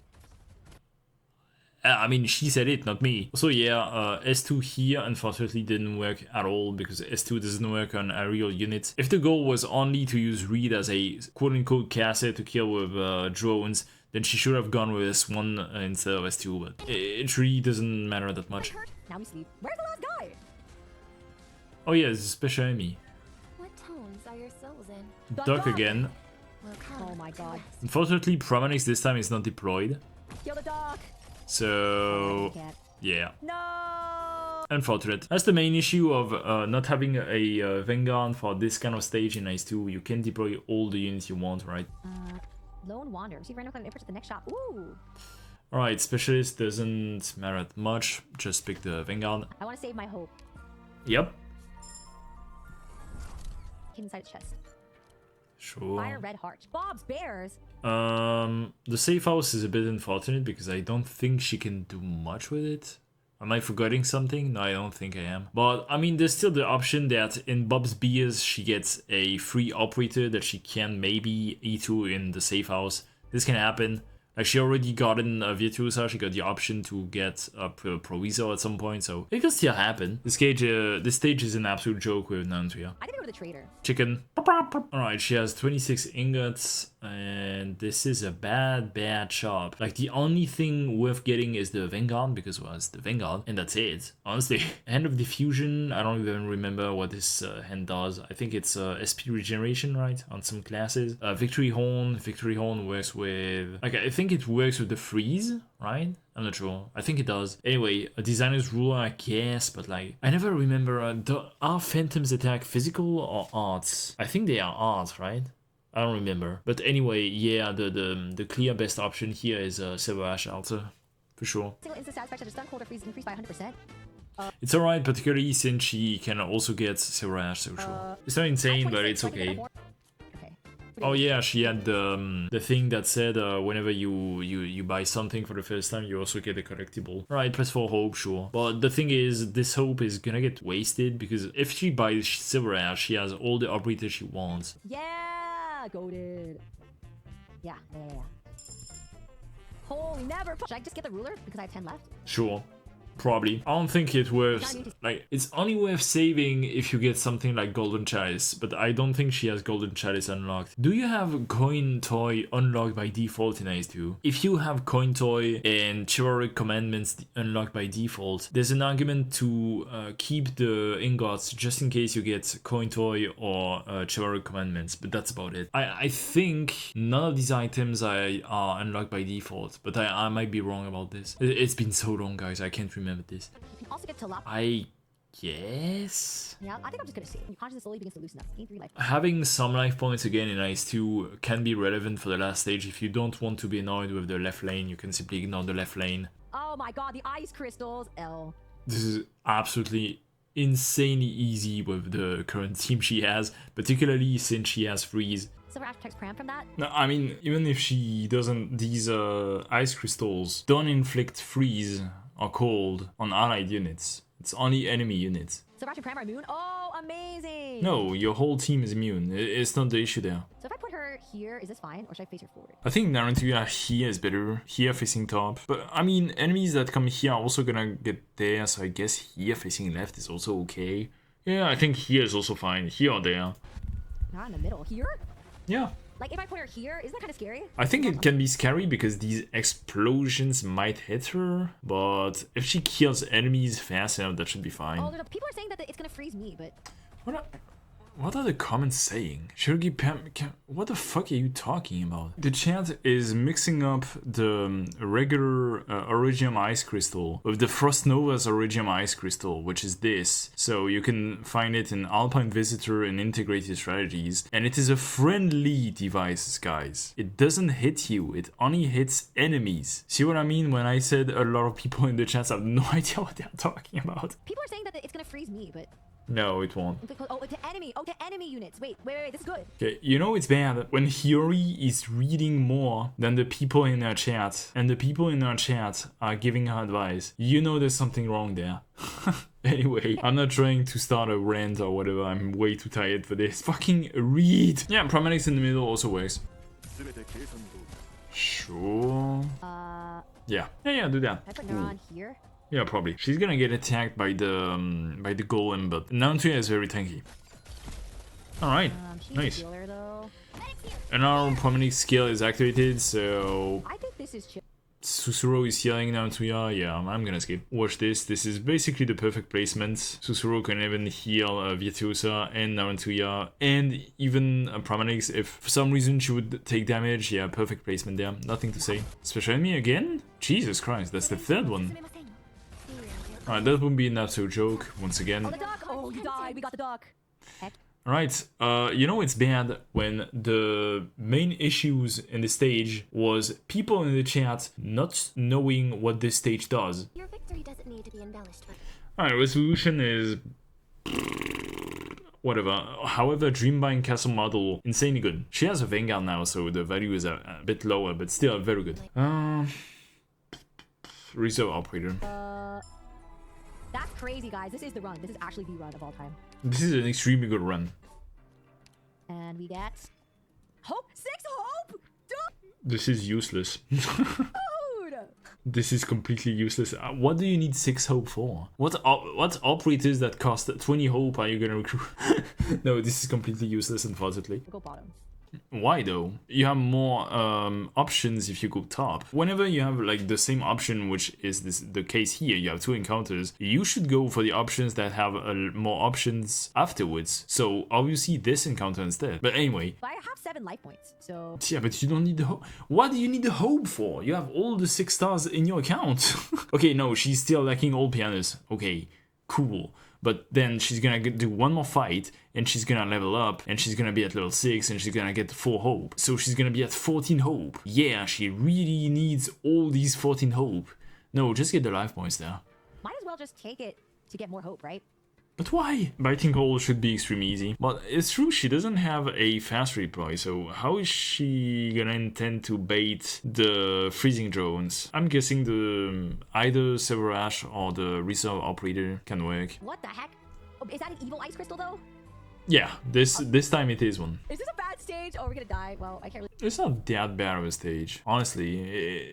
Speaker 1: I mean, she said it, not me. So yeah, S2 here unfortunately didn't work at all because S2 doesn't work on aerial units. If the goal was only to use Reed as a quote-unquote caster to kill with drones, then she should have gone with S1 instead of S2, but it really doesn't matter that much.
Speaker 2: Now we sleep. Where's the last guy?
Speaker 1: Oh yeah, it's a special enemy.
Speaker 4: What tones are your souls in?
Speaker 1: Duck again.
Speaker 4: will come.
Speaker 2: Oh my god.
Speaker 1: Unfortunately, Promanix this time is not deployed.
Speaker 2: Kill the dog.
Speaker 1: So,
Speaker 2: Can't.
Speaker 1: yeah.
Speaker 2: No.
Speaker 1: Unfortunate. That's the main issue of not having a Vanguard for this kind of stage in Ice 2. You can deploy all the units you want, right?
Speaker 2: Lone Wander. Receive random climb inputs at the next shop. Ooh.
Speaker 1: Alright, Specialist doesn't matter much. Just pick the Vanguard.
Speaker 2: I want to save my hope.
Speaker 1: Yep.
Speaker 2: Hidden inside its chest.
Speaker 1: Sure.
Speaker 2: Fire red heart. Bob's Bears.
Speaker 1: The safe house is a bit unfortunate because I don't think she can do much with it. Am I forgetting something? No, I don't think I am. But, I mean, there's still the option that in Bob's Beers, she gets a free operator that she can maybe E2 in the safe house. This can happen. Like, she already got in Virtuosa, she got the option to get a Provisor at some point, so it can still happen. This stage is an absolute joke with Nantria.
Speaker 2: I didn't go to the trader.
Speaker 1: Chicken. Alright, she has 26 ingots, and this is a bad shop. Like, the only thing worth getting is the Vanguard, because, well, it's the Vanguard, and that's it. Honestly, Hand of Diffusion, I don't even remember what this hand does. I think it's SP regeneration, right, on some classes. Victory Horn works with... Like, I think it works with the freeze, right? I'm not sure. I think it does. Anyway, a designer's ruler, I guess, but like, I never remember. Are Phantom's attack physical or arts? I think they are arts, right? I don't remember. But anyway, yeah, the clear best option here is Silver Ash Altar, for sure.
Speaker 2: Single instant satisfaction to stun, cold, or freeze increased by 100%.
Speaker 1: It's alright, particularly since she can also get Silver Ash, so sure. It's not insane, but it's okay. Oh yeah, she had the thing that said whenever you buy something for the first time, you also get a collectible. Right, plus 4 hope, sure. But the thing is, this hope is gonna get wasted because if she buys Silver Ash, she has all the operators she wants.
Speaker 2: Yeah, goated. Yeah. Holy never. Should I just get the ruler because I have 10 left?
Speaker 1: Sure. Probably. I don't think it worth... Like, it's only worth saving if you get something like Golden Chalice, but I don't think she has Golden Chalice unlocked. Do you have Coin Toy unlocked by default in Ice 2? If you have Coin Toy and Chivalric Commandments unlocked by default, there's an argument to keep the ingots just in case you get Coin Toy or Chivalric Commandments, but that's about it. I think none of these items are unlocked by default, but I might be wrong about this. It's been so long, guys, I can't remember this.
Speaker 2: You can also get Tilap.
Speaker 1: I guess?
Speaker 2: Yeah, I think I'm just gonna save. Your consciousness slowly begins to loosen up. Gain 3 life.
Speaker 1: Having some life points again in Ice 2 can be relevant for the last stage. If you don't want to be annoyed with the left lane, you can simply ignore the left lane.
Speaker 2: Oh my god, the ice crystals. L.
Speaker 1: This is absolutely insanely easy with the current team she has, particularly since she has freeze.
Speaker 2: Silver Ash protects Pram from that?
Speaker 1: No, I mean, even if she doesn't, these ice crystals don't inflict freeze or cold on allied units. It's only enemy units.
Speaker 2: Silver Ash and Pram are immune? Oh, amazing!
Speaker 1: No, your whole team is immune. It's not the issue there.
Speaker 2: So if I put her here, is this fine? Or should I face her forward?
Speaker 1: I think Narrativa here is better. Here facing top. But I mean, enemies that come here are also gonna get there, so I guess here facing left is also okay. Yeah, I think here is also fine. Here or there.
Speaker 2: Not in the middle. Here?
Speaker 1: Yeah.
Speaker 2: Like, if I put her here, isn't that kind of scary?
Speaker 1: I think it can be scary because these explosions might hit her, but if she kills enemies fast enough, that should be fine.
Speaker 2: Oh, people are saying that it's gonna freeze me, but...
Speaker 1: What are the comments saying? Shirgi Pam, what the fuck are you talking about? The chat is mixing up the regular Origium Ice Crystal with the Frost Nova's Origium Ice Crystal, which is this. So you can find it in Alpine Visitor and Integrated Strategies. And it is a friendly device, guys. It doesn't hit you, it only hits enemies. See what I mean when I said a lot of people in the chat have no idea what they're talking about?
Speaker 2: People are saying that it's gonna freeze me, but...
Speaker 1: No, it won't.
Speaker 2: Oh, to enemy units. Wait, this is good.
Speaker 1: Okay, you know it's bad when Hiyori is reading more than the people in her chat, and the people in her chat are giving her advice. You know there's something wrong there. Anyway, I'm not trying to start a rant or whatever, I'm way too tired for this. Fucking read! Yeah, Promanix in the middle also works. Sure. Yeah, do that.
Speaker 2: I put Neuron here.
Speaker 1: Yeah, probably. She's gonna get attacked by the golem, but Nantria is very tanky. Alright, nice.
Speaker 2: Healer, though.
Speaker 1: And our Promanix skill is activated, so...
Speaker 2: I think this is chill.
Speaker 1: Susuro is healing Narutoya. Yeah, I'm gonna skip. Watch this. This is basically the perfect placement. Susuro can even heal Virtuosa and Narutoya and even Pramanix if for some reason she would take damage. Yeah, perfect placement there. Nothing to say. Special enemy again? Jesus Christ, that's the third one. Alright, that would be a not so joke once again.
Speaker 2: Oh, the duck! Oh, you died. We got the duck. Heck.
Speaker 1: Alright, you know it's bad when the main issues in the stage was people in the chat not knowing what this stage does.
Speaker 4: Your victory doesn't need to be embellished.
Speaker 1: Alright, resolution is... whatever. However, Dreambind Castle model, insanely good. She has a Vanguard now, so the value is a bit lower, but still very good. Reserve Operator.
Speaker 2: That's crazy, guys. This is the run. This is actually the run of all time.
Speaker 1: This is an extremely good run.
Speaker 2: And we get... Hope? 6 hope? Dude!
Speaker 1: This is useless.
Speaker 2: Dude!
Speaker 1: This is completely useless. What do you need 6 hope for? What operators that cost 20 hope are you gonna recruit? No, this is completely useless, unfortunately.
Speaker 2: Go bottom.
Speaker 1: Why though? You have more options if you go top. Whenever you have like the same option, which is the case here, you have 2 encounters, you should go for the options that have more options afterwards. So obviously this encounter instead. But anyway.
Speaker 2: But I have 7 life points, so...
Speaker 1: Yeah, but you don't need the hope. What do you need the hope for? You have all the 6 stars in your account. Okay, no, she's still lacking all pianos. Okay, cool. But then she's gonna do one more fight, and she's gonna level up, and she's gonna be at level 6, and she's gonna get 4 hope. So she's gonna be at 14 hope. Yeah, she really needs all these 14 hope. No, just get the life points there.
Speaker 2: Might as well just take it to get more hope, right?
Speaker 1: But why? Biting Hole should be extremely easy. But it's true, she doesn't have a fast reply, so how is she gonna intend to bait the freezing drones? I'm guessing the either Silver Ash or the Reserve Operator can work.
Speaker 2: What the heck? Oh, is that an evil ice crystal, though?
Speaker 1: Yeah, this time it is one.
Speaker 2: Is this a bad stage? Oh, we're gonna die. Well, I can't really...
Speaker 1: It's not that bad of a stage. Honestly,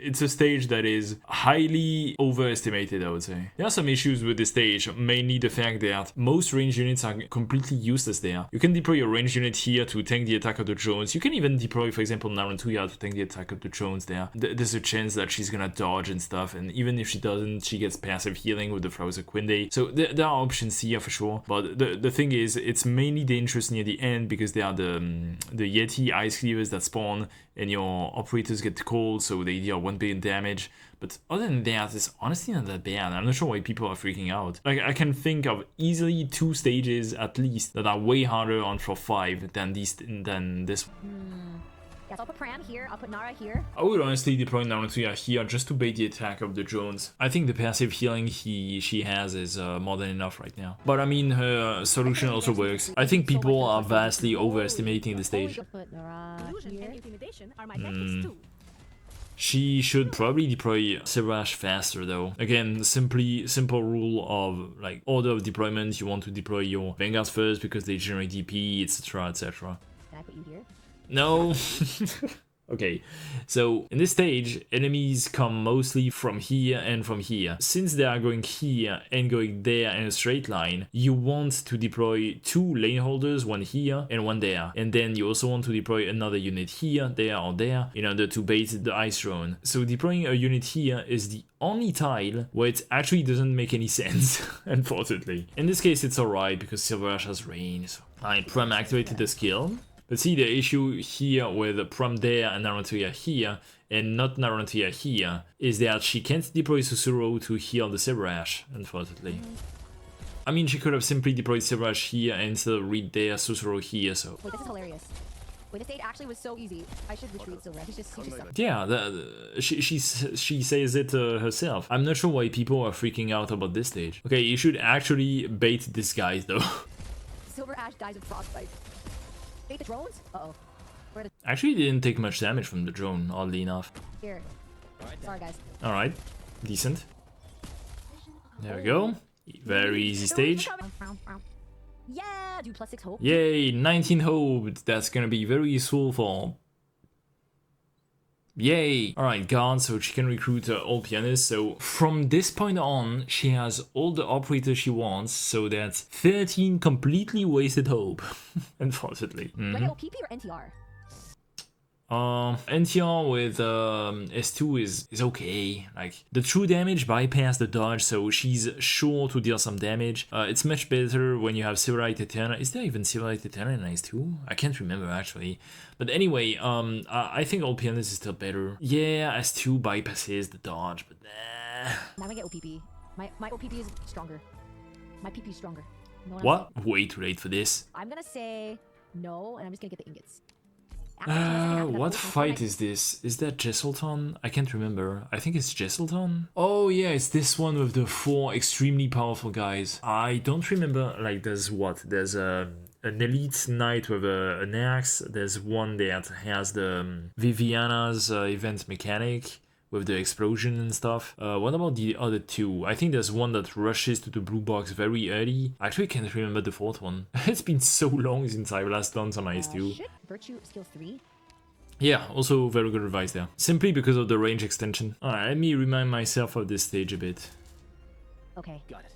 Speaker 1: it's a stage that is highly overestimated, I would say. There are some issues with this stage, mainly the fact that most range units are completely useless there. You can deploy a range unit here to tank the attack of the drones. You can even deploy, for example, Narutoya to tank the attack of the drones there. There's a chance that she's gonna dodge and stuff, and even if she doesn't, she gets passive healing with the Flowers of Quinde. So there are options here for sure, but the thing is, it's mainly dangerous near the end because there are the Yeti ice cleavers that spawn and your operators get cold, so they deal 1 billion damage. But other than that, it's honestly not that bad. I'm not sure why people are freaking out. Like, I can think of easily 2 stages at least that are way harder on floor 5 than this one.
Speaker 2: Yes, I'll put Pram here, I'll put Nara here.
Speaker 1: I would honestly deploy Narutoya here just to bait the attack of the drones. I think the passive healing she has is more than enough right now. But I mean, her solution also works. I think people are vastly overestimating the stage.
Speaker 2: Put Nara
Speaker 5: Illusion
Speaker 2: here.
Speaker 5: and intimidation are my tactics too.
Speaker 1: She should probably deploy Silver Ash faster though. Again, simple rule of like order of deployment. You want to deploy your Vanguards first because they generate DP, etc, etc.
Speaker 2: Can I put you here?
Speaker 1: No. Okay, so in this stage, enemies come mostly from here and from here. Since they are going here and going there in a straight line, you want to deploy 2 lane holders, one here and one there. And then you also want to deploy another unit here, there or there in order to bait the ice drone. So deploying a unit here is the only tile where it actually doesn't make any sense, unfortunately. In this case, it's alright because Silver Ash has range. So I Pram activated the skill. But see, the issue here with Pram there and Narutoya here, and not Narutoya here, is that she can't deploy Susuro to heal the Silver Ash, unfortunately. I mean, she could have simply deployed Silver Ash here and instead of Reed there, Susuro here, so...
Speaker 2: Wait, this is hilarious. Wait, this stage actually was so easy. I should retreat Silver Ash. He just sucked.
Speaker 1: Yeah, she says it herself. I'm not sure why people are freaking out about this stage. Okay, you should actually bait this guy, though.
Speaker 2: Silver Ash dies of frostbite. Bait the drones? Uh-oh.
Speaker 1: Actually, didn't take much damage from the drone, oddly enough.
Speaker 2: Here. Sorry, guys.
Speaker 1: Alright, decent. There we go. Very easy stage.
Speaker 2: Yeah, do +6 hope.
Speaker 1: Yay, 19 hope. That's gonna be very useful for... Yay! Alright, guard, so she can recruit all pianists. So from this point on, she has all the operators she wants. So that's 13 completely wasted hope, unfortunately.
Speaker 2: Wait, OPP or NTR?
Speaker 1: NTR with S2 is okay. Like, the true damage bypassed the dodge, so she's sure to deal some damage. It's much better when you have Silverlight Eterna. Is there even Silverlight Eterna in S2? I can't remember actually. But anyway, I think all pianists is still better. Yeah, S2 bypasses the dodge, but nah.
Speaker 2: Now I get OPP. My OPP is stronger. My PP is stronger. You know
Speaker 1: What? Way too late for this.
Speaker 2: I'm gonna say no, and I'm just gonna get the ingots.
Speaker 1: What fight is this? Is that Jesselton? I can't remember. I think it's Jesselton. Oh yeah, it's this one with the 4 extremely powerful guys. I don't remember, like, there's what? There's an elite knight with an axe. There's one that has the Viviana's event mechanic with the explosion and stuff. What about the other 2? I think there's one that rushes to the blue box very early. I actually can't remember the 4th one. It's been so long since I last done some IS2.
Speaker 2: Shit. Virtue skill 3.
Speaker 1: Yeah, also very good advice there. Simply because of the range extension. Alright, let me remind myself of this stage a bit.
Speaker 2: Okay.
Speaker 5: Got it.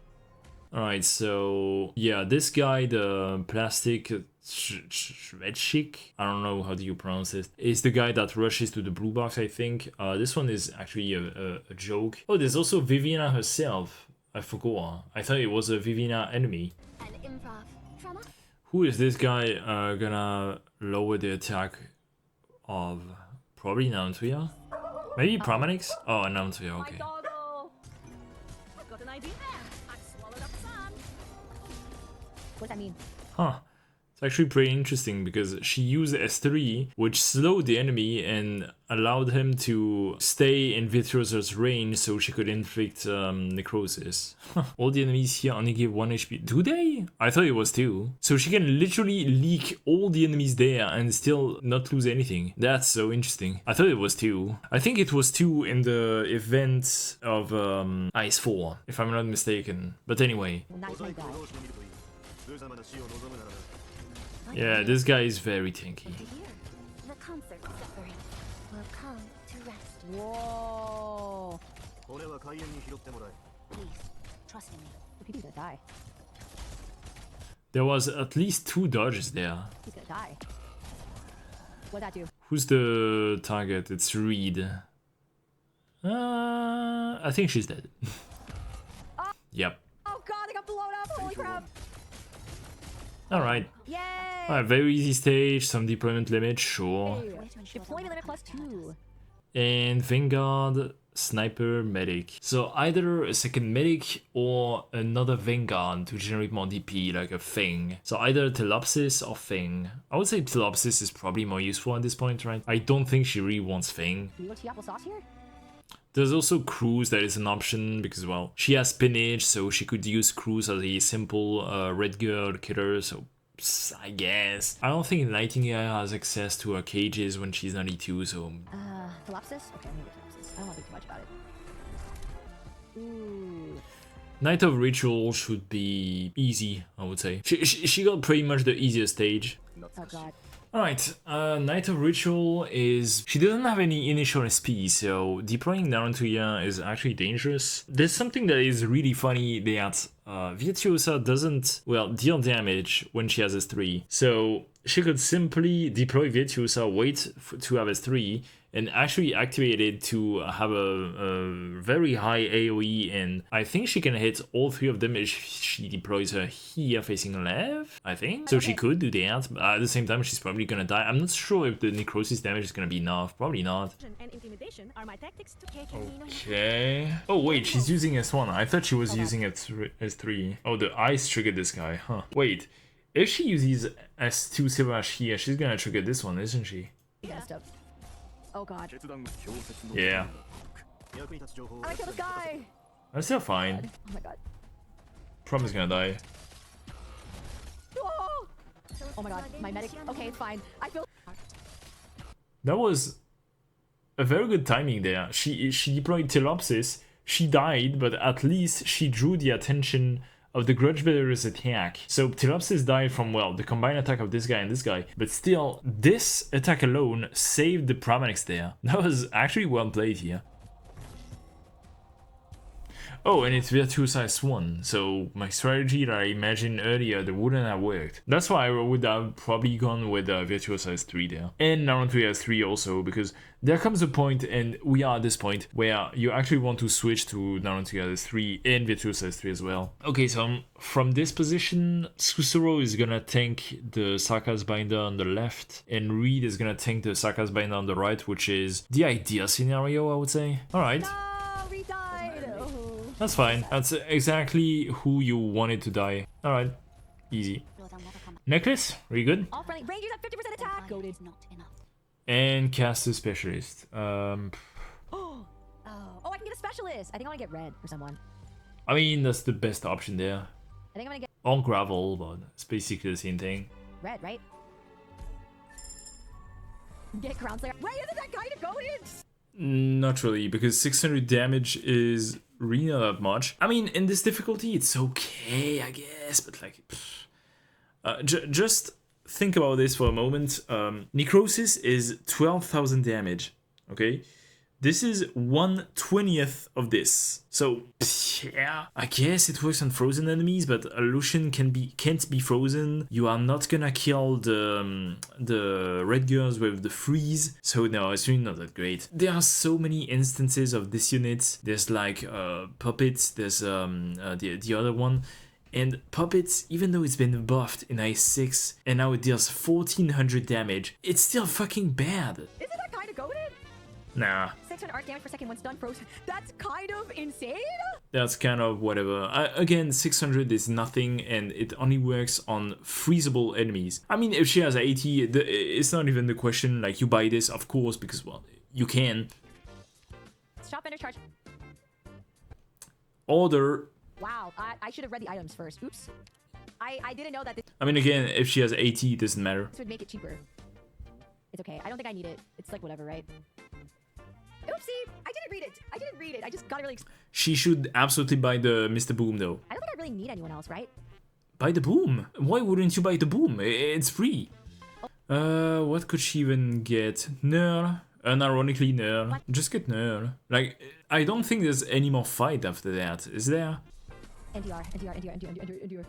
Speaker 1: Alright, so yeah, this guy, the plastic Shredshik, I don't know how do you pronounce it, is the guy that rushes to the blue box, I think. This one is actually a joke. Oh, there's also Viviana herself. I forgot. I thought it was a Viviana enemy.
Speaker 4: An improv trauma.
Speaker 1: Who is this guy gonna lower the attack of? Probably Nantuya? Maybe Pramanix? Oh, Nantuya, okay.
Speaker 5: Doggo. I've got an idea. I swallowed up some.
Speaker 2: What does that mean?
Speaker 1: Huh. It's actually pretty interesting because she used S3, which slowed the enemy and allowed him to stay in Virtuosa's range so she could inflict necrosis. All the enemies here only give 1 HP. Do they? I thought it was 2. So she can literally leak all the enemies there and still not lose anything. That's so interesting. I thought it was 2. I think it was 2 in the event of IS4, if I'm not mistaken. But anyway.
Speaker 2: Well, nice guy.
Speaker 1: Yeah, this guy is very tanky.
Speaker 4: Here, the concert suffering will come to rest.
Speaker 2: Whoa.
Speaker 3: Please, trust in me.
Speaker 2: The PP's gonna die.
Speaker 1: There was at least 2 dodges there.
Speaker 2: He's gonna die. What'd that do?
Speaker 1: Who's the target? It's Reed. I think she's dead. Yep.
Speaker 2: Oh god, I got blown up! Holy crap!
Speaker 1: Alright.
Speaker 2: Yay!
Speaker 1: Alright, very easy stage, some deployment limit, sure.
Speaker 2: Hey, deployment limit +2.
Speaker 1: And Vanguard, Sniper, Medic. So either a second Medic or another Vanguard to generate more DP, like a Fang. So either Telopsis or Fang. I would say Telopsis is probably more useful at this point, right? I don't think she really wants Fang.
Speaker 2: Do you go to applesauce here?
Speaker 1: There's also Cruise that is an option because, well, she has Spinach, so she could use Cruise as a simple red girl killer, so I guess. I don't think Nightingale has access to her cages when she's 92, so...
Speaker 2: Telopsis? Okay, I'm gonna get Telopsis. I don't want to think too much about it. Ooh.
Speaker 1: Night of Ritual should be easy, I would say. She got pretty much the easiest stage.
Speaker 2: Oh god.
Speaker 1: Alright, Night of Ritual is... She doesn't have any initial SP, so deploying Narantuya is actually dangerous. There's something that is really funny that Virtuosa doesn't, well, deal damage when she has S3. So she could simply deploy Virtuosa, wait to have S3, and actually activate it to have a very high AoE, and I think she can hit all 3 of them if she deploys her here facing left, I think. So she could do that, but at the same time she's probably gonna die. I'm not sure if the necrosis damage is gonna be enough, probably not.
Speaker 5: And intimidation are my tactics to
Speaker 1: Okay. Oh wait, she's using S1. I thought she was using S3. Oh, the ice triggered this guy, huh. Wait, if she uses S2 Silverash here, she's gonna trigger this one, isn't she?
Speaker 2: Messed up. Oh god.
Speaker 1: Yeah.
Speaker 2: I killed this guy!
Speaker 1: I'm still fine.
Speaker 2: Oh my god.
Speaker 1: Prom is gonna die.
Speaker 2: Oh! Oh my god, my medic. Okay, it's fine. I feel.
Speaker 1: That was a very good timing there. She deployed Telopsis, she died, but at least she drew the attention of the Grudge Bearer's attack. So Telopsis died from, well, the combined attack of this guy and this guy, but still, this attack alone saved the Pramanix there. That was actually well played here. Oh, and it's Virtuosa IS2, so my strategy that I imagined earlier that wouldn't have worked. That's why I would have probably gone with Virtuosa IS3 there. And Naruto IS3 also, because there comes a point, and we are at this point, where you actually want to switch to Naruto IS3 and Virtuosa IS3 as well. Okay, so from this position, Susuro is gonna tank the Saka's Binder on the left, and Reed is gonna tank the Saka's Binder on the right, which is the ideal scenario, I would say. Alright.
Speaker 2: No, Reed died. Oh.
Speaker 1: That's fine. That's exactly who you wanted to die. Alright. Easy. Necklace? Are you good?
Speaker 2: All friendly Rangers have 50% attack. Goated.
Speaker 1: And cast a specialist.
Speaker 2: Oh, I can get a specialist. I think I want to get red for someone.
Speaker 1: I mean, that's the best option there.
Speaker 2: I think I'm gonna get
Speaker 1: Or gravel, but it's basically the same thing.
Speaker 2: red, right? Get Crown Slayer. Wait, isn't that kind of goated?
Speaker 1: Not really, because 600 damage is really not that much. I mean, in this difficulty, it's okay, I guess, but like, just think about this for a moment. Necrosis is 12,000 damage, okay? This is 1/20th of this. So, yeah, I guess it works on frozen enemies, but a Lucian can't be frozen. You are not gonna kill the red girls with the freeze. So no, it's really not that great. There are so many instances of this unit. There's like puppets, there's the other one. And Puppets, even though it's been buffed in IS6 and now it deals 1400 damage, it's still fucking bad.
Speaker 2: Isn't that kind of goated?
Speaker 1: Nah.
Speaker 2: 600 arc damage per second when stun frozen. That's kind of insane.
Speaker 1: That's kind of whatever. Again, 600 is nothing and it only works on freezable enemies. I mean, if she has 80, it's not even the question. Like, you buy this, of course, because, well, you can.
Speaker 2: Stop vendor charge.
Speaker 1: Order.
Speaker 2: Wow, I should have read the items first. Oops. I didn't know that this
Speaker 1: I mean, again, if she has 80, it doesn't matter.
Speaker 2: would make it cheaper. It's okay. I don't think I need it. It's like whatever, right? Oopsie! I didn't read it. I just got it really...
Speaker 1: She should absolutely buy the Mr. Boom, though.
Speaker 2: I don't think I really need anyone else, right?
Speaker 1: Buy the Boom? Why wouldn't you buy the Boom? It's free. What could she even get? Nerd. Unironically, Nerd. Just get Nerd. Like, I don't think there's any more fight after that, is there?
Speaker 2: NDR.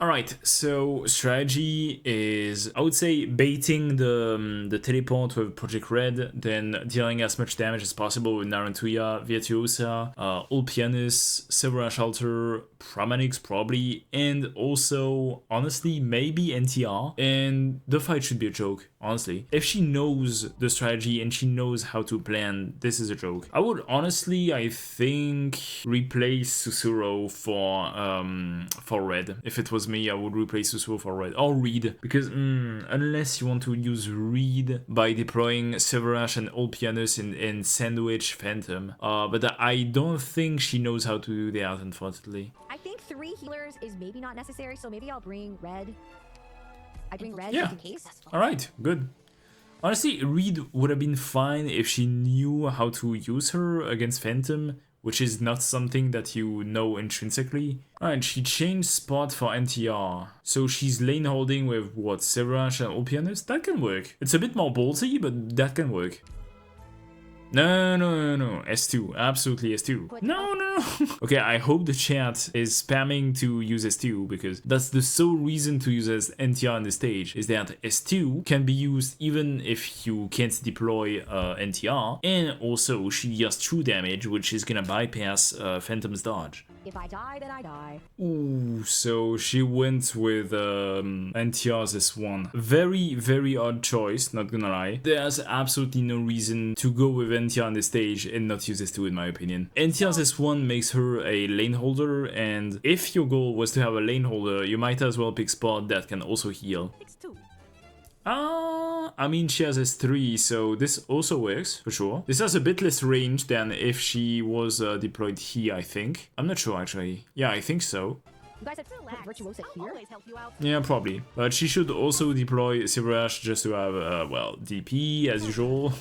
Speaker 1: Alright, so strategy is, I would say, baiting the teleport with Project Red, then dealing as much damage as possible with Narantuya, Virtuosa, Ulpianus, Silver Shelter, Pramanix probably, and also, honestly, maybe NTR, and the fight should be a joke, honestly. If she knows the strategy and she knows how to plan, this is a joke. I would honestly, I think, replace Susuro for Red. If it was me, I would replace Susuro for Red. Or Reed, because unless you want to use Reed by deploying Silverash and Ulpianus and Sandwich Phantom, but I don't think she knows how to do that, unfortunately.
Speaker 2: I think 3 healers is maybe not necessary, so maybe I'll bring red. I bring red
Speaker 1: Yeah.
Speaker 2: just in case.
Speaker 1: Alright, good. Honestly, Reed would have been fine if she knew how to use her against Phantom, which is not something that you know intrinsically. Alright, she changed spot for NTR. So she's lane holding with what, Silverash and Ulpianus? That can work. It's a bit more ballsy, but that can work. No, S2, absolutely S2. No. Okay, I hope the chat is spamming to use S2, because that's the sole reason to use as NTR on the stage, is that S2 can be used even if you can't deploy NTR, and also she deals true damage, which is gonna bypass Phantom's dodge.
Speaker 2: If I die, then I die.
Speaker 1: Ooh, so she went with NTR's S1. Very, very odd choice, not gonna lie. There's absolutely no reason to go with NTR on the stage and not use S2 in my opinion. NTR's S1 makes her a lane holder, and if your goal was to have a lane holder, you might as well pick spot that can also heal. I mean, she has S3, so this also works, for sure. This has a bit less range than if she was deployed here, I think. I'm not sure, actually. Yeah, I think so.
Speaker 2: You guys have put Virtuosa here?
Speaker 1: Yeah, probably. But she should also deploy Silverash just to have, well, DP, as usual.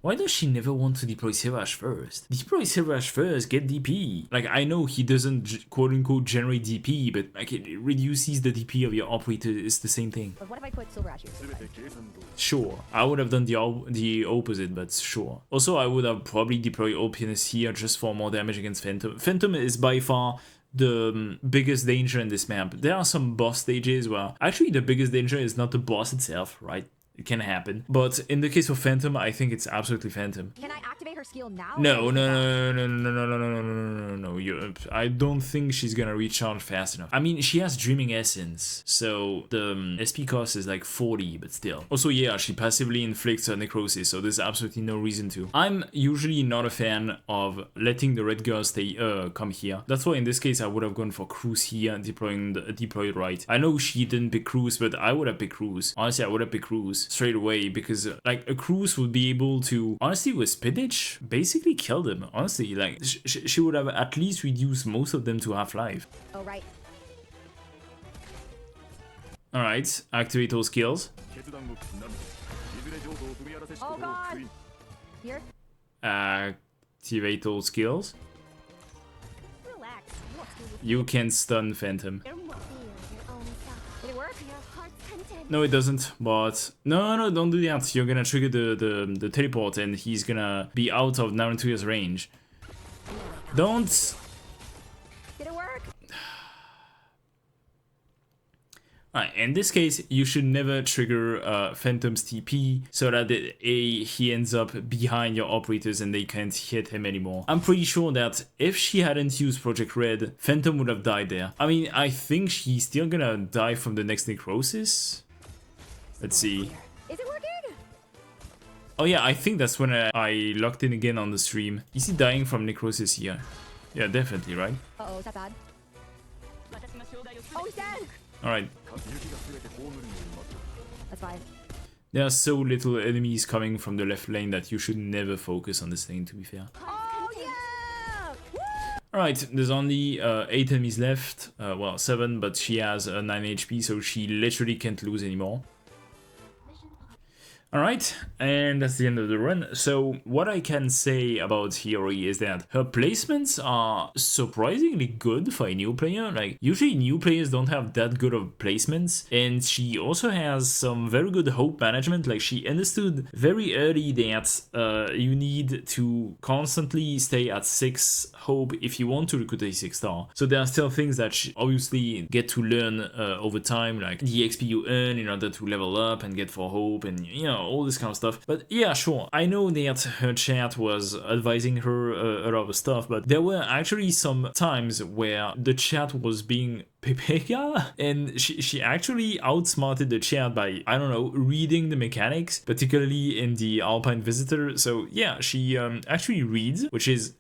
Speaker 1: Why does she never want to deploy Silverash first? Deploy Silverash first, get DP. Like, I know he doesn't quote-unquote generate DP, but like it reduces the DP of your operator. It's the same thing.
Speaker 2: But what if I put Silver Ash here?
Speaker 1: Sure, I would have done the opposite, but sure. Also, I would have probably deployed OPNS here just for more damage against Phantom. Phantom is by far the biggest danger in this map. There are some boss stages where actually the biggest danger is not the boss itself, right? It can happen. But in the case of Phantom, I think it's absolutely Phantom.
Speaker 2: Can I activate her skill now?
Speaker 1: No. I don't think she's gonna recharge fast enough. I mean, she has Dreaming Essence, so the SP cost is like 40, but still. Also, yeah, she passively inflicts necrosis, so there's absolutely no reason to. I'm usually not a fan of letting the red girl stay come here. That's why in this case I would have gone for Cruz here, deployed right. I know she didn't pick Cruz, but I would have picked Cruz. Honestly, I would have picked Cruz straight away, because like a Cruz would be able to, honestly, with spinach basically kill them. Honestly, like she would have at least reduced most of them to half-life.
Speaker 2: Oh, right.
Speaker 1: Alright, activate all skills.
Speaker 2: Oh god! Here?
Speaker 1: Activate all skills.
Speaker 5: Relax. What's good?
Speaker 1: You can stun Phantom.
Speaker 4: Feel your own self.
Speaker 2: Did it work?
Speaker 4: Your heart's content.
Speaker 1: No, it doesn't, but no, don't do that. You're gonna trigger the teleport and he's gonna be out of Naruto's range. Don't.
Speaker 2: Did it work?
Speaker 1: Alright, in this case, you should never trigger Phantom's TP so that he ends up behind your operators and they can't hit him anymore. I'm pretty sure that if she hadn't used Project Red, Phantom would have died there. I mean, I think she's still gonna die from the next necrosis. Let's see.
Speaker 2: Is it working?
Speaker 1: Oh yeah, I think that's when I locked in again on the stream. Is he dying from necrosis here? Yeah, definitely, right?
Speaker 2: Uh-oh, is that bad? Oh, he's dead!
Speaker 1: Alright.
Speaker 2: That's fine.
Speaker 1: There are so little enemies coming from the left lane that you should never focus on this lane, to be fair.
Speaker 2: Oh, yeah! Woo!
Speaker 1: Alright, there's only 8 enemies left. Well, 7, but she has 9 HP, so she literally can't lose anymore. Alright, and that's the end of the run. So what I can say about Hiyori is that her placements are surprisingly good for a new player. Like, usually new players don't have that good of placements, and she also has some very good hope management. Like, she understood very early that you need to constantly stay at 6 hope if you want to recruit a 6-star. So there are still things that she obviously get to learn over time, like the XP you earn in order to level up and get 4 hope, and you know, all this kind of stuff. But yeah, sure, I know that her chat was advising her a lot of stuff, but there were actually some times where the chat was being Pepega, and she actually outsmarted the chat by, I don't know, reading the mechanics, particularly in the Alpine Visitor. So yeah, she actually reads, which is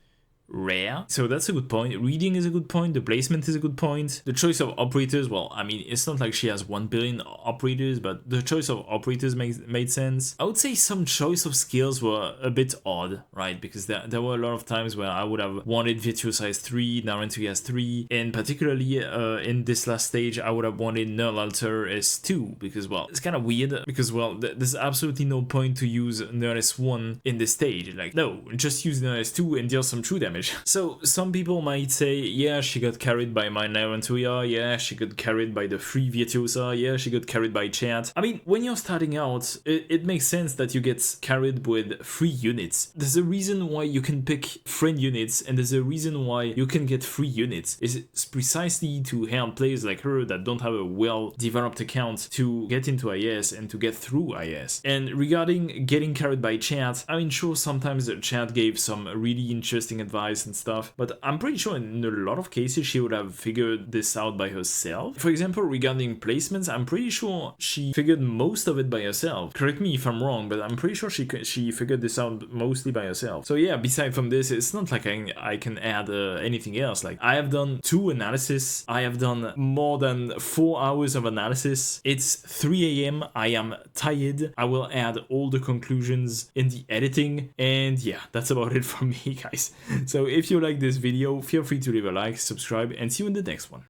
Speaker 1: rare, so that's a good point. Reading is a good point, the placement is a good point. The choice of operators, well, I mean, it's not like she has 1 billion operators, but the choice of operators made sense. I would say some choice of skills were a bit odd, right? Because there were a lot of times where I would have wanted Virtuosa as 3, Naruto as 3, and particularly in this last stage, I would have wanted Nerl Alter as 2, because, well, it's kind of weird, because, well, there's absolutely no point to use Nerl as 1 in this stage. Like, no, just use Nerl as 2 and deal some true damage. So some people might say, yeah, she got carried by my Naruto, yeah, she got carried by the free Virtuosa, yeah, she got carried by chat. I mean, when you're starting out, it makes sense that you get carried with free units. There's a reason why you can pick friend units, and there's a reason why you can get free units. It's precisely to help players like her that don't have a well-developed account to get into IS and to get through IS. And regarding getting carried by chat, I mean, sure, sometimes the chat gave some really interesting advice and stuff, but I'm pretty sure in a lot of cases she would have figured this out by herself. For example, regarding placements, I'm pretty sure she figured most of it by herself. Correct me if I'm wrong, but I'm pretty sure she figured this out mostly by herself. So yeah, beside from this, it's not like I can add anything else. Like, I have done 2 analysis, I have done more than 4 hours of analysis. It's 3 AM, I am tired. I will add all the conclusions in the editing, and yeah, that's about it from me, guys. So if you like this video, feel free to leave a like, subscribe, and see you in the next one.